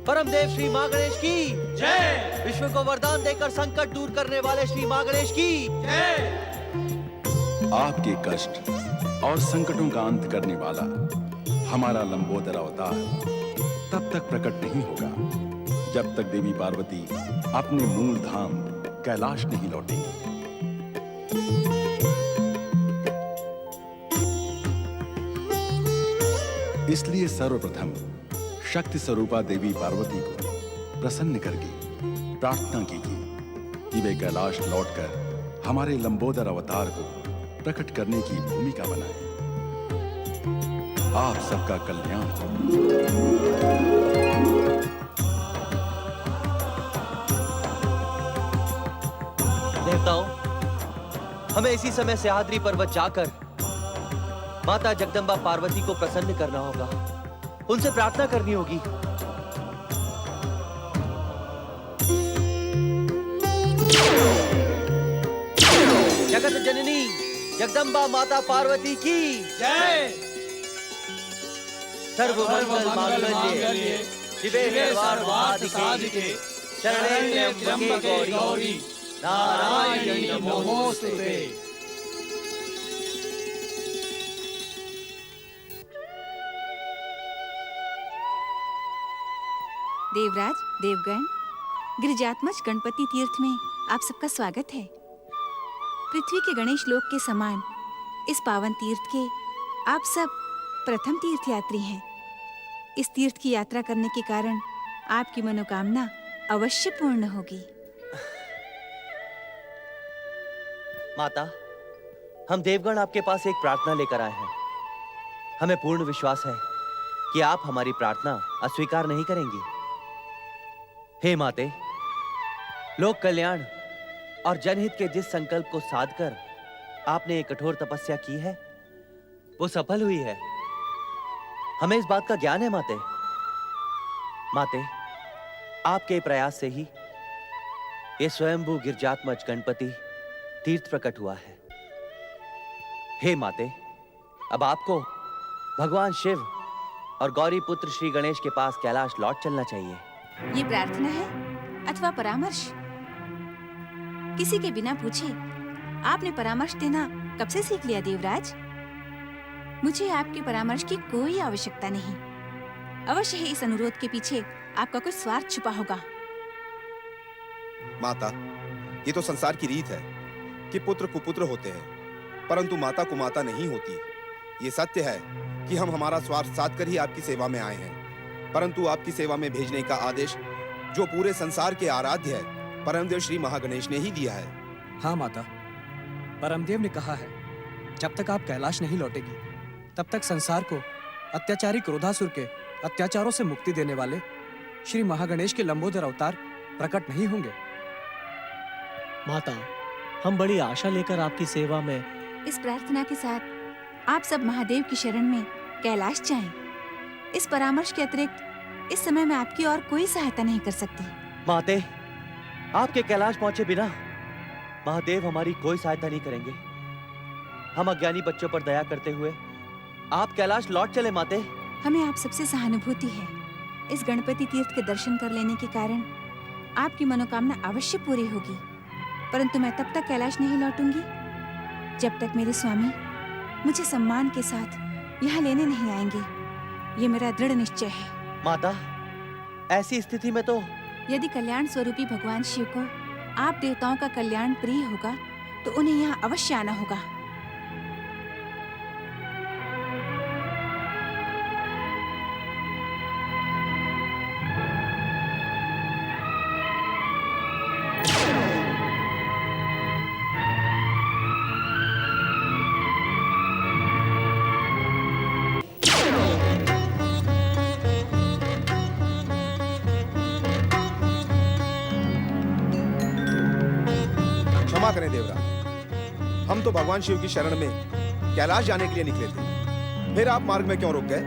परमदेव श्री महागणेश की जय। विश्व को वरदान देकर संकट दूर करने वाले श्री महागणेश की जय। आपके कष्ट और संकटों का अंत करने वाला हमारा लंबोदर अवतार तब तक प्रकट नहीं होगा जब तक देवी पार्वती अपने मूल धाम कैलाश नहीं लौटेंगी। इसलिए सर्वप्रथम शक्ति स्वरूपा देवी पार्वती को प्रसन्न करके प्रार्थना कीजिए कि वे कैलाश लौटकर हमारे लंबोदर अवतार को प्रकट करने की भूमिका बनाएं। आप सबका कल्याण हो। देवताओं, हमें इसी समय सह्याद्री पर्वत जाकर माता जगदम्बा पार्वती को प्रसन्न करना होगा, उनसे प्रार्थना करनी होगी। जगत जननी जगदम्बा माता पार्वती की जय। सर्वमंगल मांगल्ये शिवे सर्वार्थ-साधिके शरण्ये त्र्यंबके गौरी नारायणी नमोस्तुते। देवराज, देवगण, गिरिजात्मज गणपति तीर्थ में आप सबका स्वागत है। पृथ्वी के गणेश लोक के समान इस पावन तीर्थ के आप सब प्रथम तीर्थयात्री हैं। इस तीर्थ की यात्रा करने के कारण आपकी मनोकामना अवश्य पूर्ण होगी। माता, हम देवगण आपके पास एक प्रार्थना लेकर आए हैं। हमें पूर्ण विश्वास है कि आप हमारी प्रार्थना अस्वीकार नहीं करेंगी। हे माते, लोक कल्याण और जनहित के जिस संकल्प को साधकर आपने एक कठोर तपस्या की है, वो सफल हुई है। हमें इस बात का ज्ञान है माते। माते, आपके प्रयास से ही ये स्वयंभू गिरिजात्मज गणपति तीर्थ प्रकट हुआ है। हे माते, अब आपको भगवान शिव और गौरी पुत्र श्री गणेश के पास कैलाश लौट चलना चाहिए। ये प्रार्थना है अथवा परामर्श? किसी के बिना पूछे आपने परामर्श देना कब से सीख लिया देवराज? मुझे आपके परामर्श की कोई आवश्यकता नहीं। अवश्य ही इस अनुरोध के पीछे आपका कुछ स्वार्थ छुपा होगा। माता, ये तो संसार की रीत है कि पुत्र कुपुत्र होते हैं, परंतु माता कुमाता नहीं होती। ये सत्य है कि हम हमारा स्वार्थ साध कर ही आपकी सेवा में आए हैं, परंतु आपकी सेवा में भेजने का आदेश जो पूरे संसार के आराध्य है परमदेव श्री महागणेश ने ही दिया है। हाँ माता, परमदेव ने कहा है जब तक आप कैलाश नहीं लौटेगी तब तक संसार को अत्याचारी क्रोधासुर के अत्याचारों से मुक्ति देने वाले श्री महागणेश के लंबोदर अवतार प्रकट नहीं होंगे। माता, हम बड़ी आशा लेकर आपकी सेवा में इस प्रार्थना के साथ आप सब महादेव की शरण में कैलाश जाएं। इस परामर्श के अतिरिक्त इस समय मैं आपकी और कोई सहायता नहीं कर सकती। माते, आपके कैलाश पहुंचे बिना महादेव हमारी कोई सहायता नहीं करेंगे। हम अज्ञानी बच्चों पर दया करते हुए आप कैलाश लौट चले माते। हमें आप सबसे सहानुभूति है। इस गणपति तीर्थ के दर्शन कर लेने के कारण आपकी मनोकामना अवश्य पूरी होगी, परंतु मैं तब तक कैलाश नहीं लौटूंगी जब तक मेरे स्वामी मुझे सम्मान के साथ यहाँ लेने नहीं आएंगे। ये मेरा दृढ़ निश्चय है। माता, ऐसी स्थिति में तो यदि कल्याण स्वरूपी भगवान शिव को आप देवताओं का कल्याण प्रिय होगा तो उन्हें यहाँ अवश्य आना होगा। करें देवराज, हम तो भगवान शिव की शरण में कैलाश जाने के लिए निकले थे, फिर आप मार्ग में क्यों रुक गए?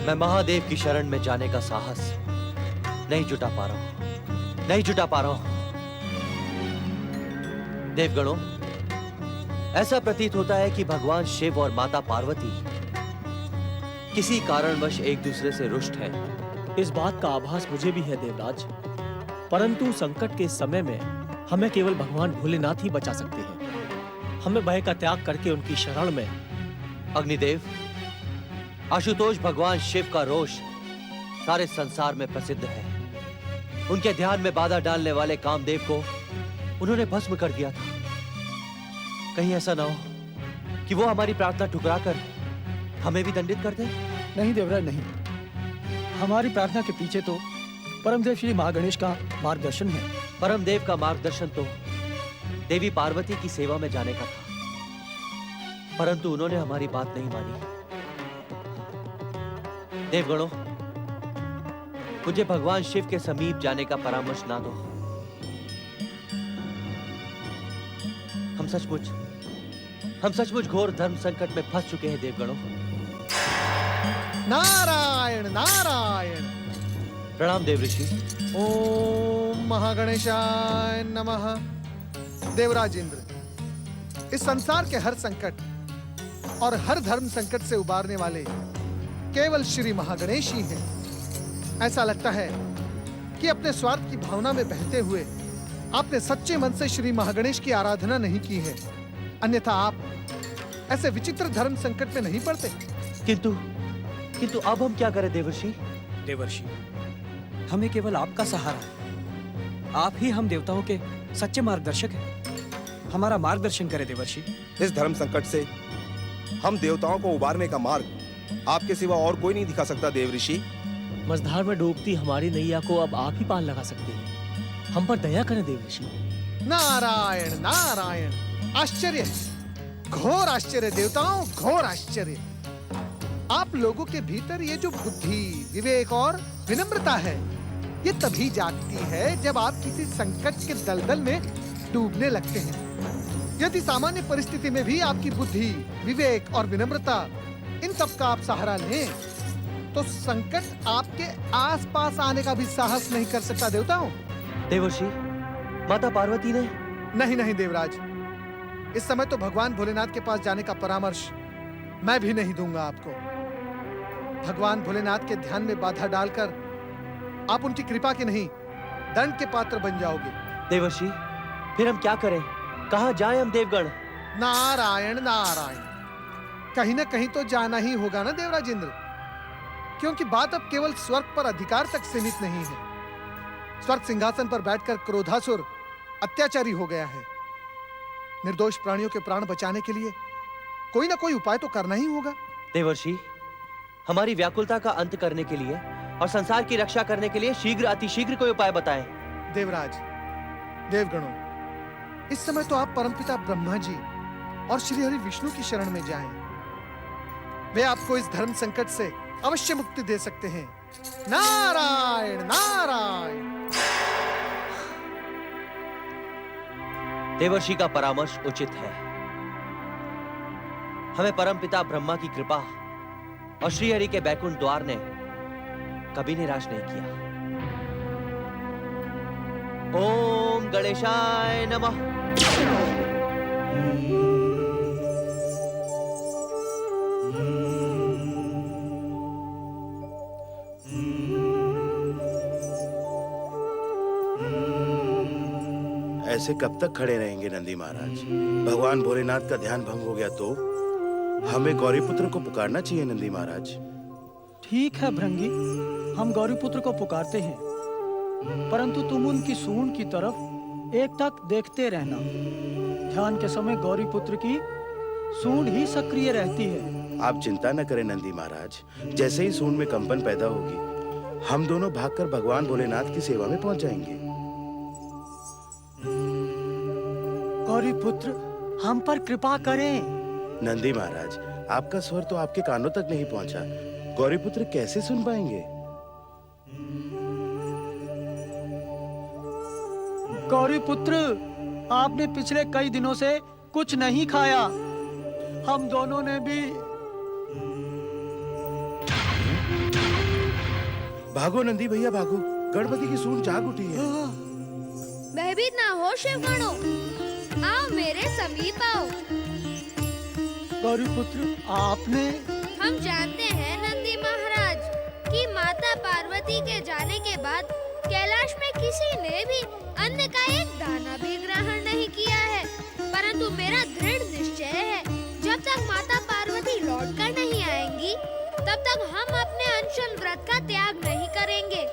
मैं महादेव की शरण में जाने का साहस नहीं जुटा पा रहा हूं, नहीं जुटा पा रहा हूं। देवगणों, ऐसा प्रतीत होता है कि भगवान शिव और माता पार्वती किसी कारणवश एक दूसरे से रुष्ट हैं। इस बात का आभास मुझे भी है देवराज, परंतु संकट के इस समय में हमें केवल भगवान भोलेनाथ ही बचा सकते हैं। हमें भय का त्याग करके उनकी शरण में। अग्निदेव, आशुतोष भगवान शिव का रोष सारे संसार में प्रसिद्ध है। उनके ध्यान में बाधा डालने वाले कामदेव को उन्होंने भस्म कर दिया था। कहीं ऐसा ना हो कि वो हमारी प्रार्थना ठुकराकर हमें भी दंडित कर दे? नहीं देवराज, नहीं। हमारी प्रार्थना के पीछे तो परमदेव श्री महागणेश का मार्गदर्शन है। परमदेव का मार्गदर्शन तो देवी पार्वती की सेवा में जाने का था, परंतु उन्होंने हमारी बात नहीं मानी। देवगणों, मुझे भगवान शिव के समीप जाने का परामर्श ना दो। हम सचमुच घोर धर्म संकट में फंस चुके हैं देवगणों। नारायण नारायण। प्रणाम देव ऋषि। ओम महागणेशाय नमः। देवराज इंद्र, इस संसार के हर संकट और हर धर्म संकट से उबारने वाले केवल श्री महागणेश ही हैं। ऐसा लगता है कि अपने स्वार्थ की भावना में बहते हुए आपने सच्चे मन से श्री महागणेश की आराधना नहीं की है, अन्यथा आप ऐसे विचित्र धर्म संकट में नहीं पड़ते। किंतु अब हम क्या करें देवर्षि? देवर्षि, हमें केवल आपका सहारा है। आप ही हम देवताओं के सच्चे मार्गदर्शक हैं। हमारा मार्गदर्शन करें देवर्षि। इस धर्म संकट से हम देवताओं को उबारने का मार्ग आपके सिवा और कोई नहीं दिखा सकता देव ऋषि। मझधार में डूबती हमारी नैया को अब आप ही पार लगा सकते हैं। हम पर दया करें देव ऋषि। नारायण नारायण। आश्चर्य, घोर आश्चर्य देवताओं, घोर आश्चर्य। आप लोगों के भीतर ये जो बुद्धि, विवेक और विनम्रता है, ये तभी जागती है जब आप किसी संकट के दलदल में डूबने लगते हैं। यदि सामान्य परिस्थिति में भी आपकी बुद्धि, विवेक और विनम्रता, इन सब का आप सहारा लें, तो संकट आपके आसपास आने का भी साहस नहीं कर सकता देवताओं। देवर्षि, माता पार्वती ने? नहीं नहीं देवराज, इस समय तो भगवान भोलेनाथ के पास जाने का परामर्श मैं भी नहीं दूंगा आपको। भगवान भोलेनाथ के ध्यान में बाधा डालकर आप उनकी कृपा के नहीं, दंड के पात्र बन जाओगे। देवर्षि, फिर हम क्या करें? कहां जाएं हम देवगण? नारायण नारायण। कहीं ना कहीं तो जाना ही होगा ना देवराज इंद्र, क्योंकि बात अब केवल स्वर्ग पर अधिकार तक सीमित नहीं है। स्वर्ग सिंहासन पर बैठकर क्रोधासुर अत्याचारी हो गया है। निर्दोष प्राणियों के प्राण बचाने के लिए कोई ना कोई उपाय तो करना ही होगा। देवर्षि, हमारी व्याकुलता का अंत करने के लिए और संसार की रक्षा करने के लिए शीघ्र अतिशीघ्र कोई उपाय बताएं। देवराज, देवगणों, इस समय तो आप परमपिता ब्रह्मा जी और श्री हरि विष्णु की शरण में जाएं। वे आपको इस धर्म संकट से अवश्य मुक्ति दे सकते हैं। नारायण नारायण। देवर्षि का परामर्श उचित है। हमें परमपिता ब्रह्मा की कृपा और श्री हरि के बैकुंठ द्वार ने कभी निराश नहीं किया। ओम गणेशाय नमः। ऐसे कब तक खड़े रहेंगे नंदी महाराज? भगवान भोलेनाथ का ध्यान भंग हो गया तो हमें गौरीपुत्र को पुकारना चाहिए नंदी महाराज। ठीक है भृंगी, हम गौरीपुत्र को पुकारते हैं, परंतु तुम उनकी सूंड की तरफ एकटक देखते रहना। ध्यान के समय गौरीपुत्र की सूंड ही सक्रिय रहती है। आप चिंता न करें नंदी महाराज, जैसे ही सूंड में कंपन पैदा होगी, हम दोनों भागकर भगवान भोलेनाथ की सेवा में पहुंच जाएंगे। गौरीपुत्र, हम पर कृपा करें। नंदी महाराज, आपका स्वर तो आपके कानों तक नहीं पहुंचा, गौरीपुत्र कैसे सुन पाएंगे? गौरीपुत्र, आपने पिछले कई दिनों से कुछ नहीं खाया। हम दोनों ने भी। भागो नंदी भैया भागो, गणपति की सूंड जाग उठी है। भयभीत ना हो शिवगणों, आओ मेरे समीप आओ। गौरीपुत्र, आपने। हम जानते हैं नंदी महाराज कि माता पार्वती के जाने के बाद कैलाश में किसी ने भी अन्न का एक दाना भी ग्रहण नहीं किया है। परंतु मेरा दृढ़ निश्चय है, जब तक माता पार्वती लौट कर नहीं आएंगी, तब तक हम अपने अनशन व्रत का त्याग नहीं करेंगे।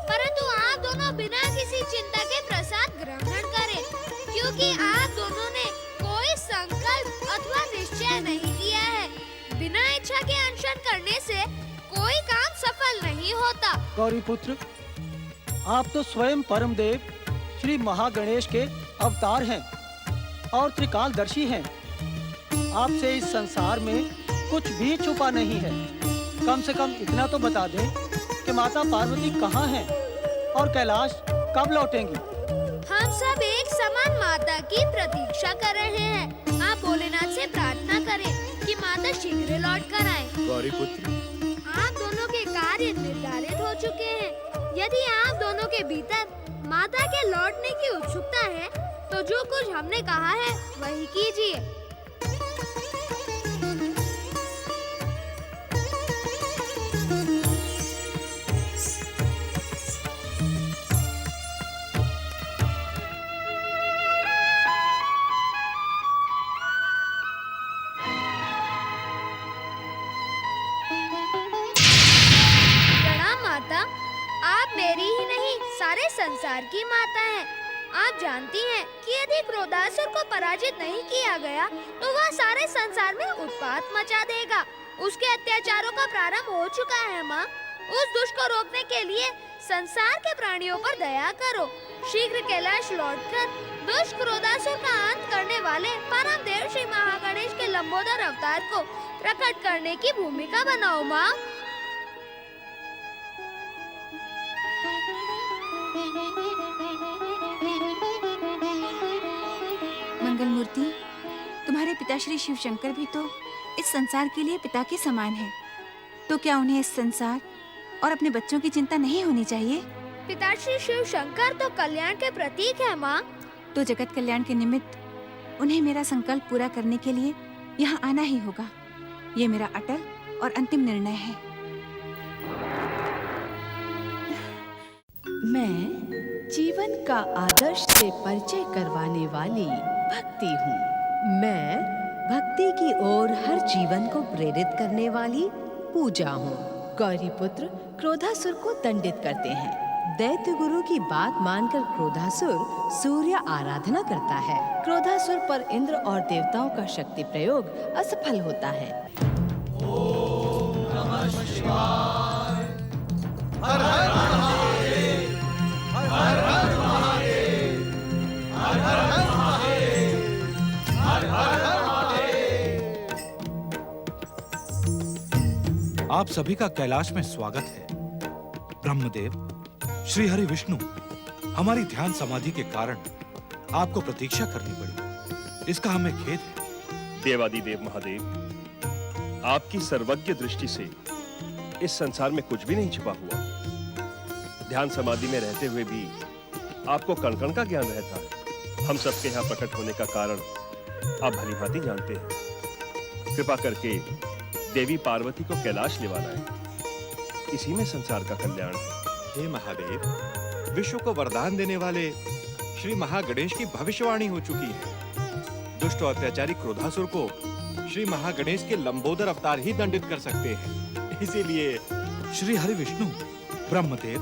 परंतु आप दोनों बिना किसी चिंता के प्रसाद ग्रहण करें, क्योंकि आप दोनों ने कोई संकल्प अथवा निश्चय नहीं किया है। बिना इच्छा के अनशन करने से कोई काम सफल नहीं होता। गौरीपुत्र, आप तो स्वयं परम देव श्री महागणेश के अवतार हैं और त्रिकालदर्शी हैं। आपसे इस संसार में कुछ भी छुपा नहीं है। कम से कम इतना तो बता दें कि माता पार्वती कहाँ हैं और कैलाश कब लौटेंगी। हम सब एक समान माता की प्रतीक्षा कर रहे हैं। आप भोलेनाथ से प्रार्थना करें कि माता शीघ्र लौट कर आए। गौरीपुत्र, आप दोनों के कार्य निर्धारित हो चुके हैं। यदि आप दोनों के भीतर माता के लौटने की उत्सुकता है, तो जो कुछ हमने कहा है वही कीजिए। आप मेरी ही नहीं सारे संसार की माता हैं। आप जानती हैं कि यदि क्रोधासुर को पराजित नहीं किया गया तो वह सारे संसार में उत्पात मचा देगा। उसके अत्याचारों का प्रारंभ हो चुका है माँ। उस दुष्ट को रोकने के लिए संसार के प्राणियों पर दया करो। शीघ्र कैलाश लौटकर दुष्ट क्रोधासुर का अंत करने वाले परम देव श्री महागणेश के लंबोदर अवतार को प्रकट करने की भूमिका बनाओ माँ। मंगल मूर्ति, तुम्हारे पिता श्री शिव शंकर भी तो इस संसार के लिए पिता के समान हैं। तो क्या उन्हें इस संसार और अपने बच्चों की चिंता नहीं होनी चाहिए? पिताश्री शिव शंकर तो कल्याण के प्रतीक है माँ। तो जगत कल्याण के निमित्त उन्हें मेरा संकल्प पूरा करने के लिए यहाँ आना ही होगा। ये मेरा अटल और अंतिम निर्णय है। मैं जीवन का आदर्श से परिचय करवाने वाली भक्ति हूँ। मैं भक्ति की ओर हर जीवन को प्रेरित करने वाली पूजा हूँ। गौरीपुत्र क्रोधासुर को दंडित करते हैं। दैत्य गुरु की बात मानकर क्रोधासुर सूर्य आराधना करता है। क्रोधासुर पर इंद्र और देवताओं का शक्ति प्रयोग असफल होता है। ओम नमः शिवाय। हर हर महादेव, हर हर महादेव, हर हर महादेव, हर हर महादेव। आप सभी का कैलाश में स्वागत है। ब्रह्मदेव, श्री हरि विष्णु, हमारी ध्यान समाधि के कारण आपको प्रतीक्षा करनी पड़ी, इसका हमें खेद है। देवादिदेव महादेव, आपकी सर्वज्ञ दृष्टि से इस संसार में कुछ भी नहीं छिपा हुआ। ध्यान समाधि में रहते हुए भी आपको कण कण का ज्ञान रहता है। हम सबके यहाँ प्रकट होने का कारण आप भलीभांति जानते हैं। कृपा करके देवी पार्वती को कैलाश लेवाना है, इसी में संसार का कल्याण है। हे महादेव, विश्व को वरदान देने वाले श्री महागणेश की भविष्यवाणी हो चुकी है। दुष्ट और अत्याचारी क्रोधासुर को श्री महागणेश के लंबोदर अवतार ही दंडित कर सकते हैं। इसीलिए श्री हरि विष्णु, ब्रह्मदेव,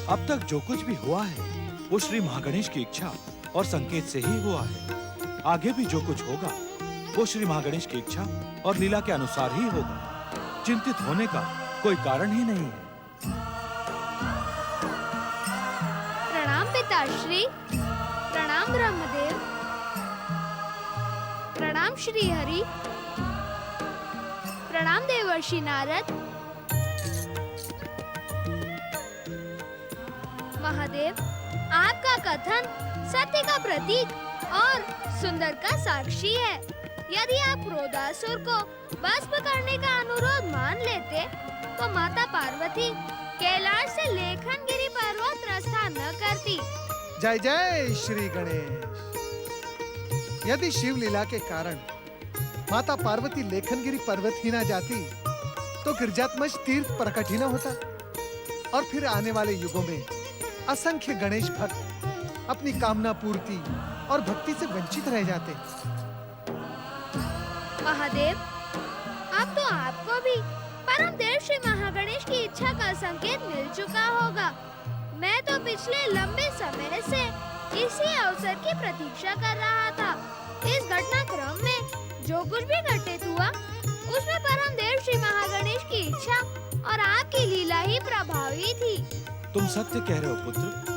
अब तक जो कुछ भी हुआ है वो श्री महागणेश की इच्छा और संकेत से ही हुआ है। आगे भी जो कुछ होगा वो श्री महागणेश की इच्छा और लीला के अनुसार ही होगा। चिंतित होने का कोई कारण ही नहीं है। प्रणाम पिताश्री, प्रणाम ब्रह्मदेव, प्रणाम श्री हरि, प्रणाम देवर्षि नारद। महादेव, आपका कथन सत्य का प्रतीक और सुंदर का साक्षी है। यदि आप क्रोधासुर को भस्म करने का अनुरोध मान लेते, तो माता पार्वती कैलाश से लेखनगिरी पर्वत प्रस्थान न करती। जय जय श्री गणेश। यदि शिव लीला के कारण माता पार्वती लेखनगिरी पर्वत ही ना जाती, तो गिरजात्मज तीर्थ प्रकट ही न होता और फिर आने वाले युगों में असंख्य गणेश भक्त अपनी कामना पूर्ति और भक्ति से वंचित रह जाते। महादेव, अब तो आपको भी परम देव श्री महागणेश की इच्छा का संकेत मिल चुका होगा। मैं तो पिछले लंबे समय से इसी अवसर की प्रतीक्षा कर रहा था। इस घटनाक्रम में जो कुछ भी घटित हुआ, उसमें परम देव श्री महागणेश की इच्छा और आपकी लीला ही प्रभावी थी। तुम सत्य कह रहे हो पुत्र।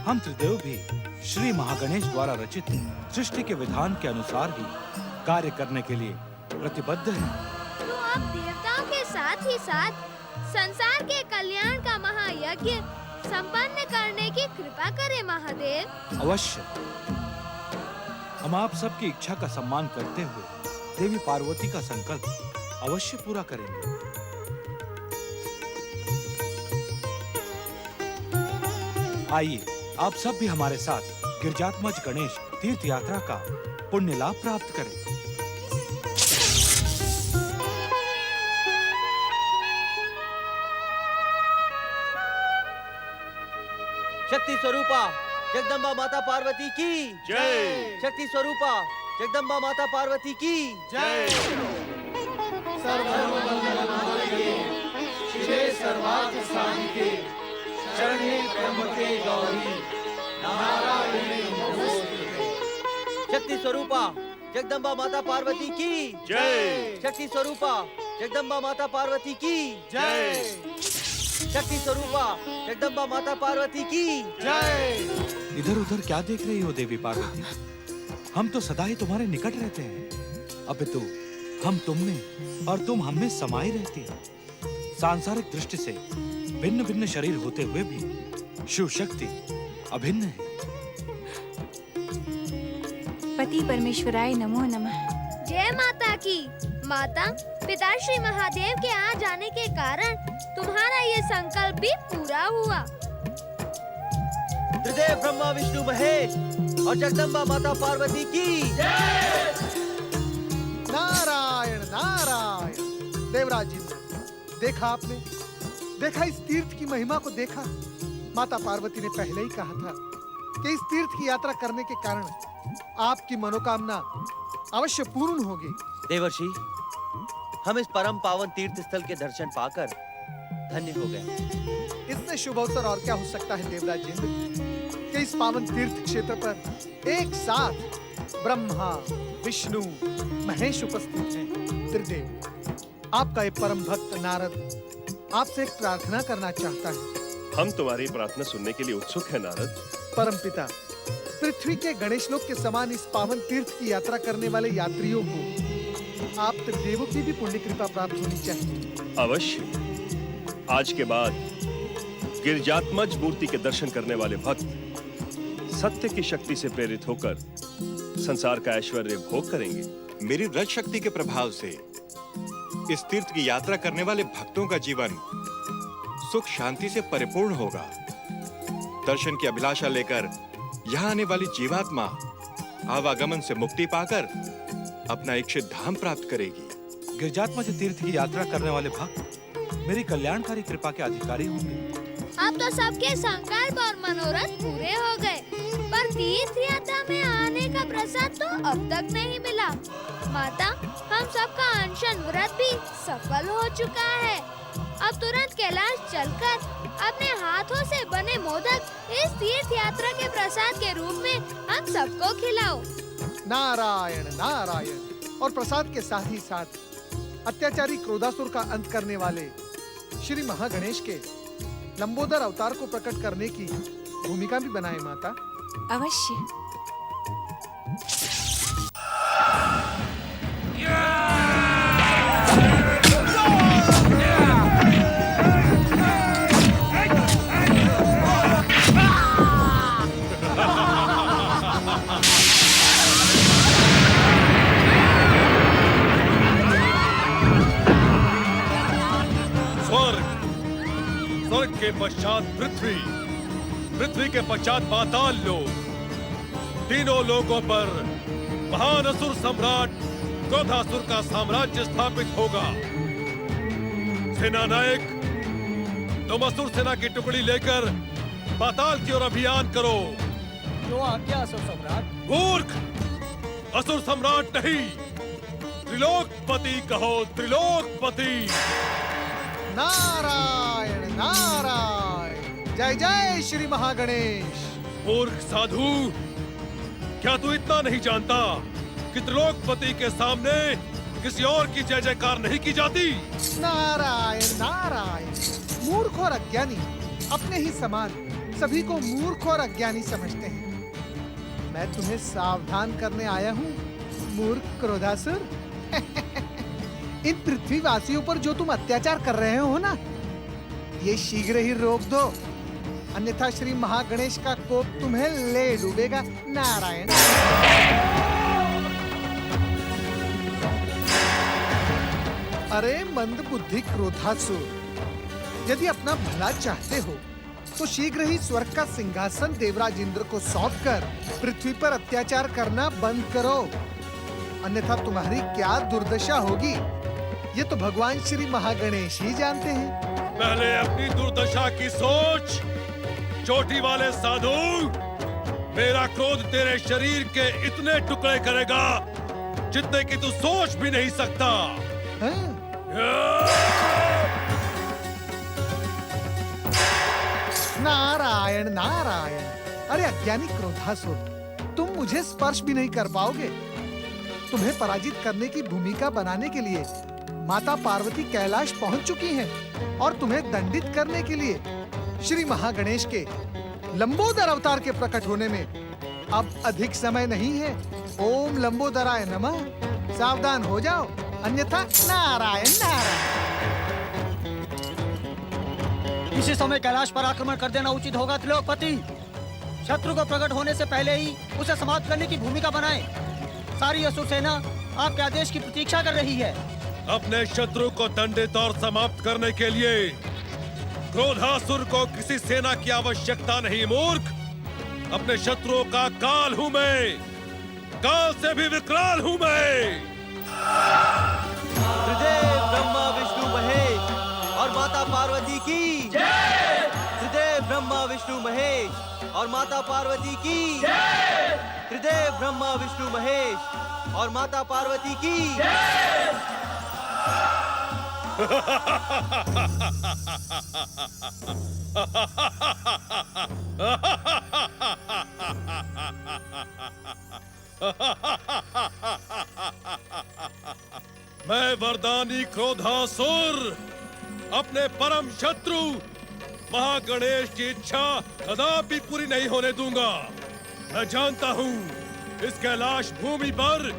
हम त्रिदेव भी श्री महागणेश द्वारा रचित सृष्टि के विधान के अनुसार ही कार्य करने के लिए प्रतिबद्ध हैं। तो अब देवताओं के साथ ही साथ संसार के कल्याण का महायज्ञ संपन्न करने की कृपा करें महादेव। अवश्य। हम आप सबकी इच्छा का सम्मान करते हुए देवी पार्वती का संकल्प अवश्य पूरा करेंगे। आइए आप सब भी हमारे साथ गिरजात्मज गणेश तीर्थ यात्रा का पुण्य लाभ प्राप्त करें। शक्ति स्वरूपा जगदम्बा माता पार्वती की जय। शक्ति स्वरूपा जगदम्बा माता पार्वती की जय। सर्वमंगलमांगल्ये शिवे सर्वार्थ साधिके शरण्ये त्र्यंबके गौरी नारायणे नमोस्तुते। शक्ति स्वरूपा जगदम्बा माता पार्वती की जय। शक्ति स्वरूपा जगदम्बा माता पार्वती की जय। शक्ति स्वरूपा जगदम्बा माता पार्वती की जय। इधर उधर क्या देख रही हो देवी पार्वती? हम तो सदा ही तुम्हारे निकट रहते हैं। अपितु हम तुम में और तुम हम में समाये रहते हैं। सांसारिक दृष्टि से भिन्न भिन्न शरीर होते हुए भी शिव शक्ति अभिन्न है। पति परमेश्वराय नमो नमः। जय माता की। माता, पिता श्री महादेव के आ जाने के कारण तुम्हारा ये संकल्प भी पूरा हुआ। त्रिदेव ब्रह्मा विष्णु महेश और जगदम्बा माता पार्वती की नारायण नारायण। देवराज इंद्र, देखा आपने? देखा इस तीर्थ की महिमा को देखा? माता पार्वती ने पहले ही कहा था कि इस तीर्थ की यात्रा करने के कारण आपकी मनोकामना अवश्य पूर्ण होगी। देवर्षि, हम इस परम पावन तीर्थ स्थल के दर्शन पाकर धन्य हो गए। इससे शुभ अवसर और क्या हो सकता है देवराज इंद्र कि इस पावन तीर्थ क्षेत्र पर एक साथ ब्रह्मा विष्णु महेश उपस्थित हैं। त्रिदेव, आपका एक परम भक्त नारद आपसे एक प्रार्थना करना चाहता है। हम तुम्हारी प्रार्थना सुनने के लिए उत्सुक हैं नारद। परम पिता, पृथ्वी के गणेश लोक के समान इस पावन तीर्थ की यात्रा करने वाले यात्रियों को आप त्रिदेवों की भी पुण्य कृपा प्राप्त होनी चाहिए। अवश्य। आज के बाद गिरजात्मज मूर्ति के दर्शन करने वाले भक्त सत्य की शक्ति से प्रेरित होकर संसार का ऐश्वर्य भोग करेंगे। मेरी व्रत शक्ति के प्रभाव से इस तीर्थ की यात्रा करने वाले भक्तों का जीवन सुख शांति से परिपूर्ण होगा। दर्शन की अभिलाषा लेकर यहाँ आने वाली जीवात्मा आवागमन से मुक्ति पाकर अपना इच्छित धाम प्राप्त करेगी। गिरजात्मज तीर्थ की यात्रा करने वाले भक्त मेरी कल्याणकारी कृपा के अधिकारी होंगे। अब तो सबके संकल्प और मनोरथ पूरे हो गए, पर तीर्थ यात्रा में आने का प्रसाद तो अब तक नहीं मिला। माता, हम सबका अनशन व्रत भी सफल हो चुका है। अब तुरंत कैलाश चलकर अपने हाथों से बने मोदक इस तीर्थ यात्रा के प्रसाद के रूप में हम सबको खिलाओ। नारायण नारायण। और प्रसाद के साथ ही साथ अत्याचारी क्रोधासुर का अंत करने वाले श्री महागणेश के लंबोदर अवतार को प्रकट करने की भूमिका भी बनाए माता। अवश्य। स्वर्ग, स्वर्ग के पश्चात पृथ्वी, पृथ्वी के पश्चात पाताल लोक, तीनों लोकों पर महान असुर सम्राट क्रोधासुर का साम्राज्य स्थापित होगा। सेना नायक, तुम असुर सेना की टुकड़ी लेकर पाताल की ओर अभियान करो। जो आज्ञा असुर सम्राट। मूर्ख, असुर सम्राट नहीं, त्रिलोकपति कहो, त्रिलोकपति। नारायण नारायण, जय जय श्री महागणेश। मूर्ख साधु, क्या तू इतना नहीं जानता कि त्रिलोकपति के सामने किसी और की जय जयकार नहीं की जाती? नारायण नारायण, मूर्ख और अज्ञानी अपने ही समान सभी को मूर्ख और अज्ञानी समझते हैं। मैं तुम्हें सावधान करने आया हूँ, मूर्ख क्रोधासुर। इन पृथ्वीवासियों पर जो तुम अत्याचार कर रहे हो ना, ये शीघ्र ही रोक दो, अन्यथा श्री महागणेश का कोप तुम्हें ले डूबेगा। नारायण। अरे मंद बुद्धि क्रोधासुर, यदि अपना भला चाहते हो तो शीघ्र ही स्वर्ग का सिंहासन देवराज इंद्र को सौंपकर पृथ्वी पर अत्याचार करना बंद करो, अन्यथा तुम्हारी क्या दुर्दशा होगी ये तो भगवान श्री महागणेश ही जानते हैं। पहले अपनी दुर्दशा की सोच, चोटी वाले साधु। मेरा क्रोध तेरे शरीर के इतने टुकड़े करेगा जितने कि तू सोच भी नहीं सकता। नारायण नारायण, अरे अज्ञानी क्रोधासुर, तुम मुझे स्पर्श भी नहीं कर पाओगे। तुम्हें पराजित करने की भूमिका बनाने के लिए माता पार्वती कैलाश पहुंच चुकी हैं और तुम्हें दंडित करने के लिए श्री महागणेश के लंबोदर अवतार के प्रकट होने में अब अधिक समय नहीं है। ओम लंबोदराय नमः। सावधान हो जाओ, अन्यथा नारायण नारायण। इसी समय कैलाश पर आक्रमण कर देना उचित होगा त्रिलोकपति। शत्रु को प्रकट होने से पहले ही उसे समाप्त करने की भूमिका बनाएं। सारी असुर सेना आपके आदेश की प्रतीक्षा कर रही है। अपने शत्रु को दंडित और समाप्त करने के लिए क्रोधासुर को किसी सेना की आवश्यकता नहीं। मूर्ख, अपने शत्रुओं का काल हूं मैं, काल से भी विकराल हूं मैं। त्रिदेव ब्रह्मा विष्णु महेश और माता पार्वती की जय। त्रिदेव ब्रह्मा विष्णु महेश और माता पार्वती की जय। त्रिदेव ब्रह्मा विष्णु महेश और माता पार्वती की जय। मैं वरदानी क्रोधासुर अपने परम शत्रु महागणेश की इच्छा कदापि पूरी नहीं होने दूंगा। मैं जानता हूँ इस कैलाश भूमि पर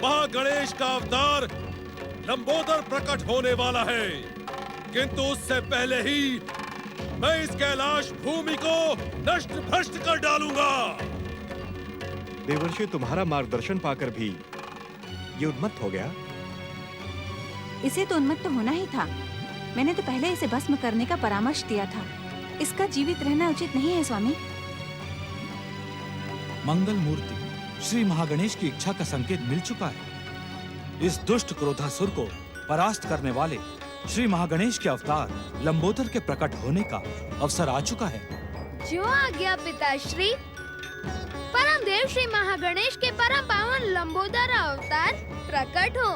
महागणेश का अवतार लंबोदर प्रकट होने वाला है, किंतु उससे पहले ही मैं इस कैलाश भूमि को नष्ट भ्रष्ट कर डालूंगा। देवर्षि, तुम्हारा मार्गदर्शन पाकर भी ये उन्मत्त हो गया। इसे तो उन्मत्त तो होना ही था। मैंने तो पहले इसे भस्म करने का परामर्श दिया था। इसका जीवित रहना उचित नहीं है स्वामी। मंगल मूर्ति श्री महागणेश की इच्छा का संकेत मिल चुका है। इस दुष्ट क्रोधासुर को परास्त करने वाले श्री महागणेश के अवतार लंबोदर के प्रकट होने का अवसर आ चुका है। जो आज्ञा पिताश्री। परम देव श्री महागणेश के परम पावन लंबोदर अवतार प्रकट हो।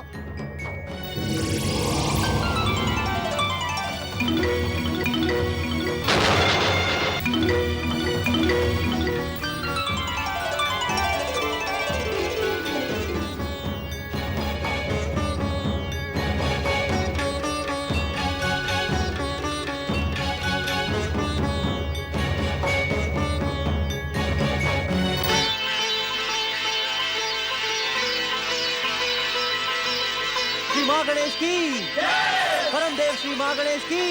श्री महागणेश की परम देव श्री महागणेश की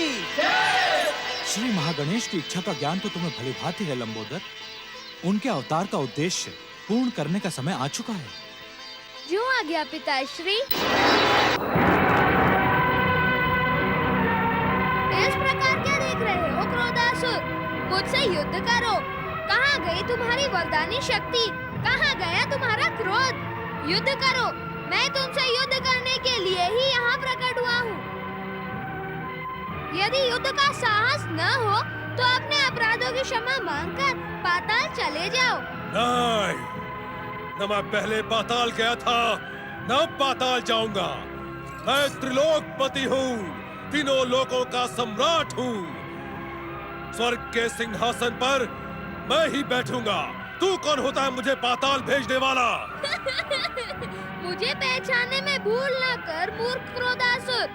श्री महागणेश की इच्छा का ज्ञान तो तुम्हें भली भांति है लंबोदर। उनके अवतार का उद्देश्य पूर्ण करने का समय आ चुका है। जो आज्ञा पिताश्री। क्रोधासुर, मुझसे युद्ध करो। कहाँ गई तुम्हारी वरदानी शक्ति? कहाँ गया तुम्हारा क्रोध? युद्ध करो। मैं तुमसे युद्ध करने के लिए ही यहाँ प्रकट हुआ हूँ। यदि युद्ध का साहस न हो तो अपने अपराधों की क्षमा मांगकर पाताल चले जाओ। नहीं, न मैं पहले पाताल गया था, न पाताल जाऊंगा। मैं त्रिलोकपति हूँ, तीनों लोकों का सम्राट हूँ। स्वर्ग के सिंहासन पर मैं ही बैठूंगा। तू कौन होता है मुझे पाताल भेजने वाला? मुझे पहचानने में भूल न कर मूर्ख क्रोधासुर।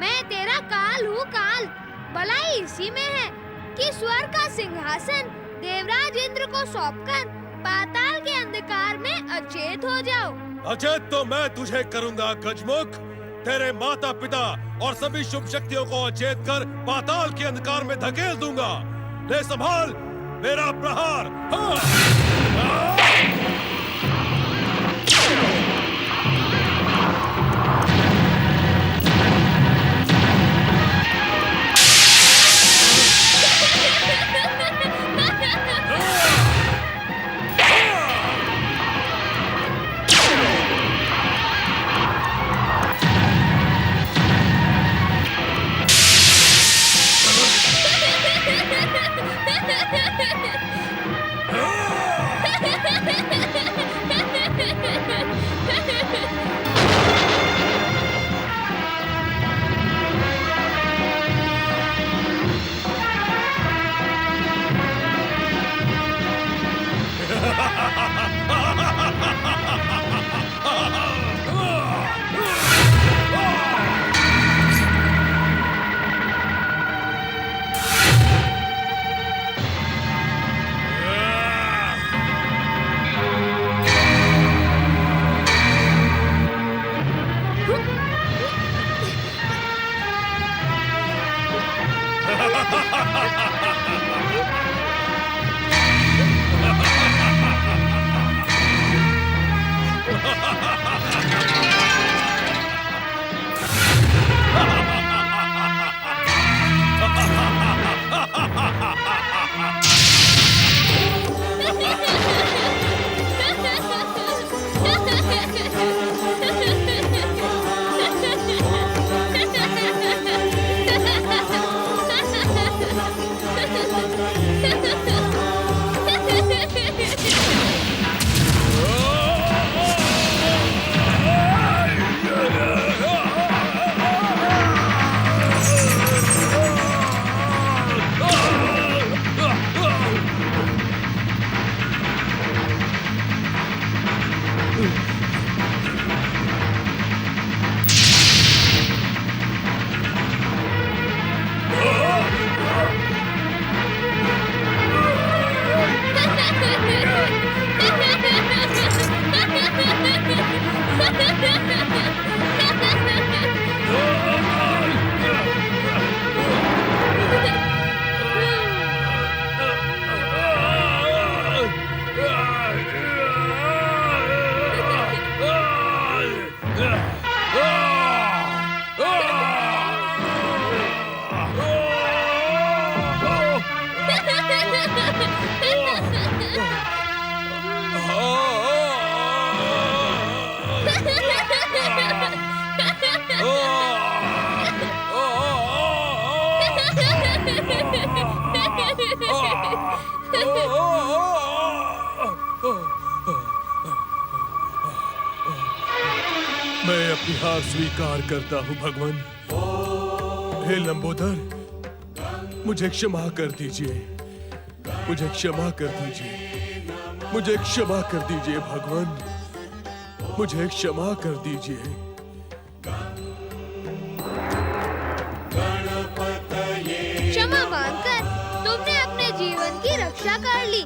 मैं तेरा काल हूँ काल। भलाई इसी में है कि स्वर्ग का सिंहासन देवराज इंद्र को सौंपकर पाताल के अंधकार में अचेत हो जाओ। अचेत तो मैं तुझे करूंगा गजमुख। तेरे माता पिता और सभी शुभ शक्तियों को अचेत कर पाताल के अंधकार में धकेल दूंगा। ले संभाल मेरा प्रहार। हाँ। मैं अपनी हार स्वीकार करता हूँ भगवान। हे लंबोदर, मुझे क्षमा कर दीजिए, मुझे क्षमा कर दीजिए, मुझे क्षमा कर दीजिए भगवान, मुझे क्षमा कर दीजिए। क्षमा मांगकर तुमने अपने जीवन की रक्षा कर ली,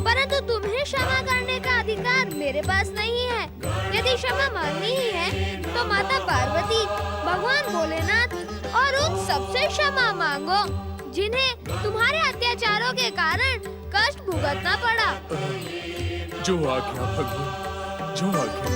परंतु तुम्हें क्षमा करने का अधिकार मेरे पास नहीं है। यदि क्षमा मांगनी ही है तो माता पार्वती, भगवान भोलेनाथ और उन सबसे क्षमा मांगो जिन्हें तुम्हारे अत्याचारों के कारण कष्ट भुगतना पड़ा। जो आज्ञा भगवान, जो आज्ञा।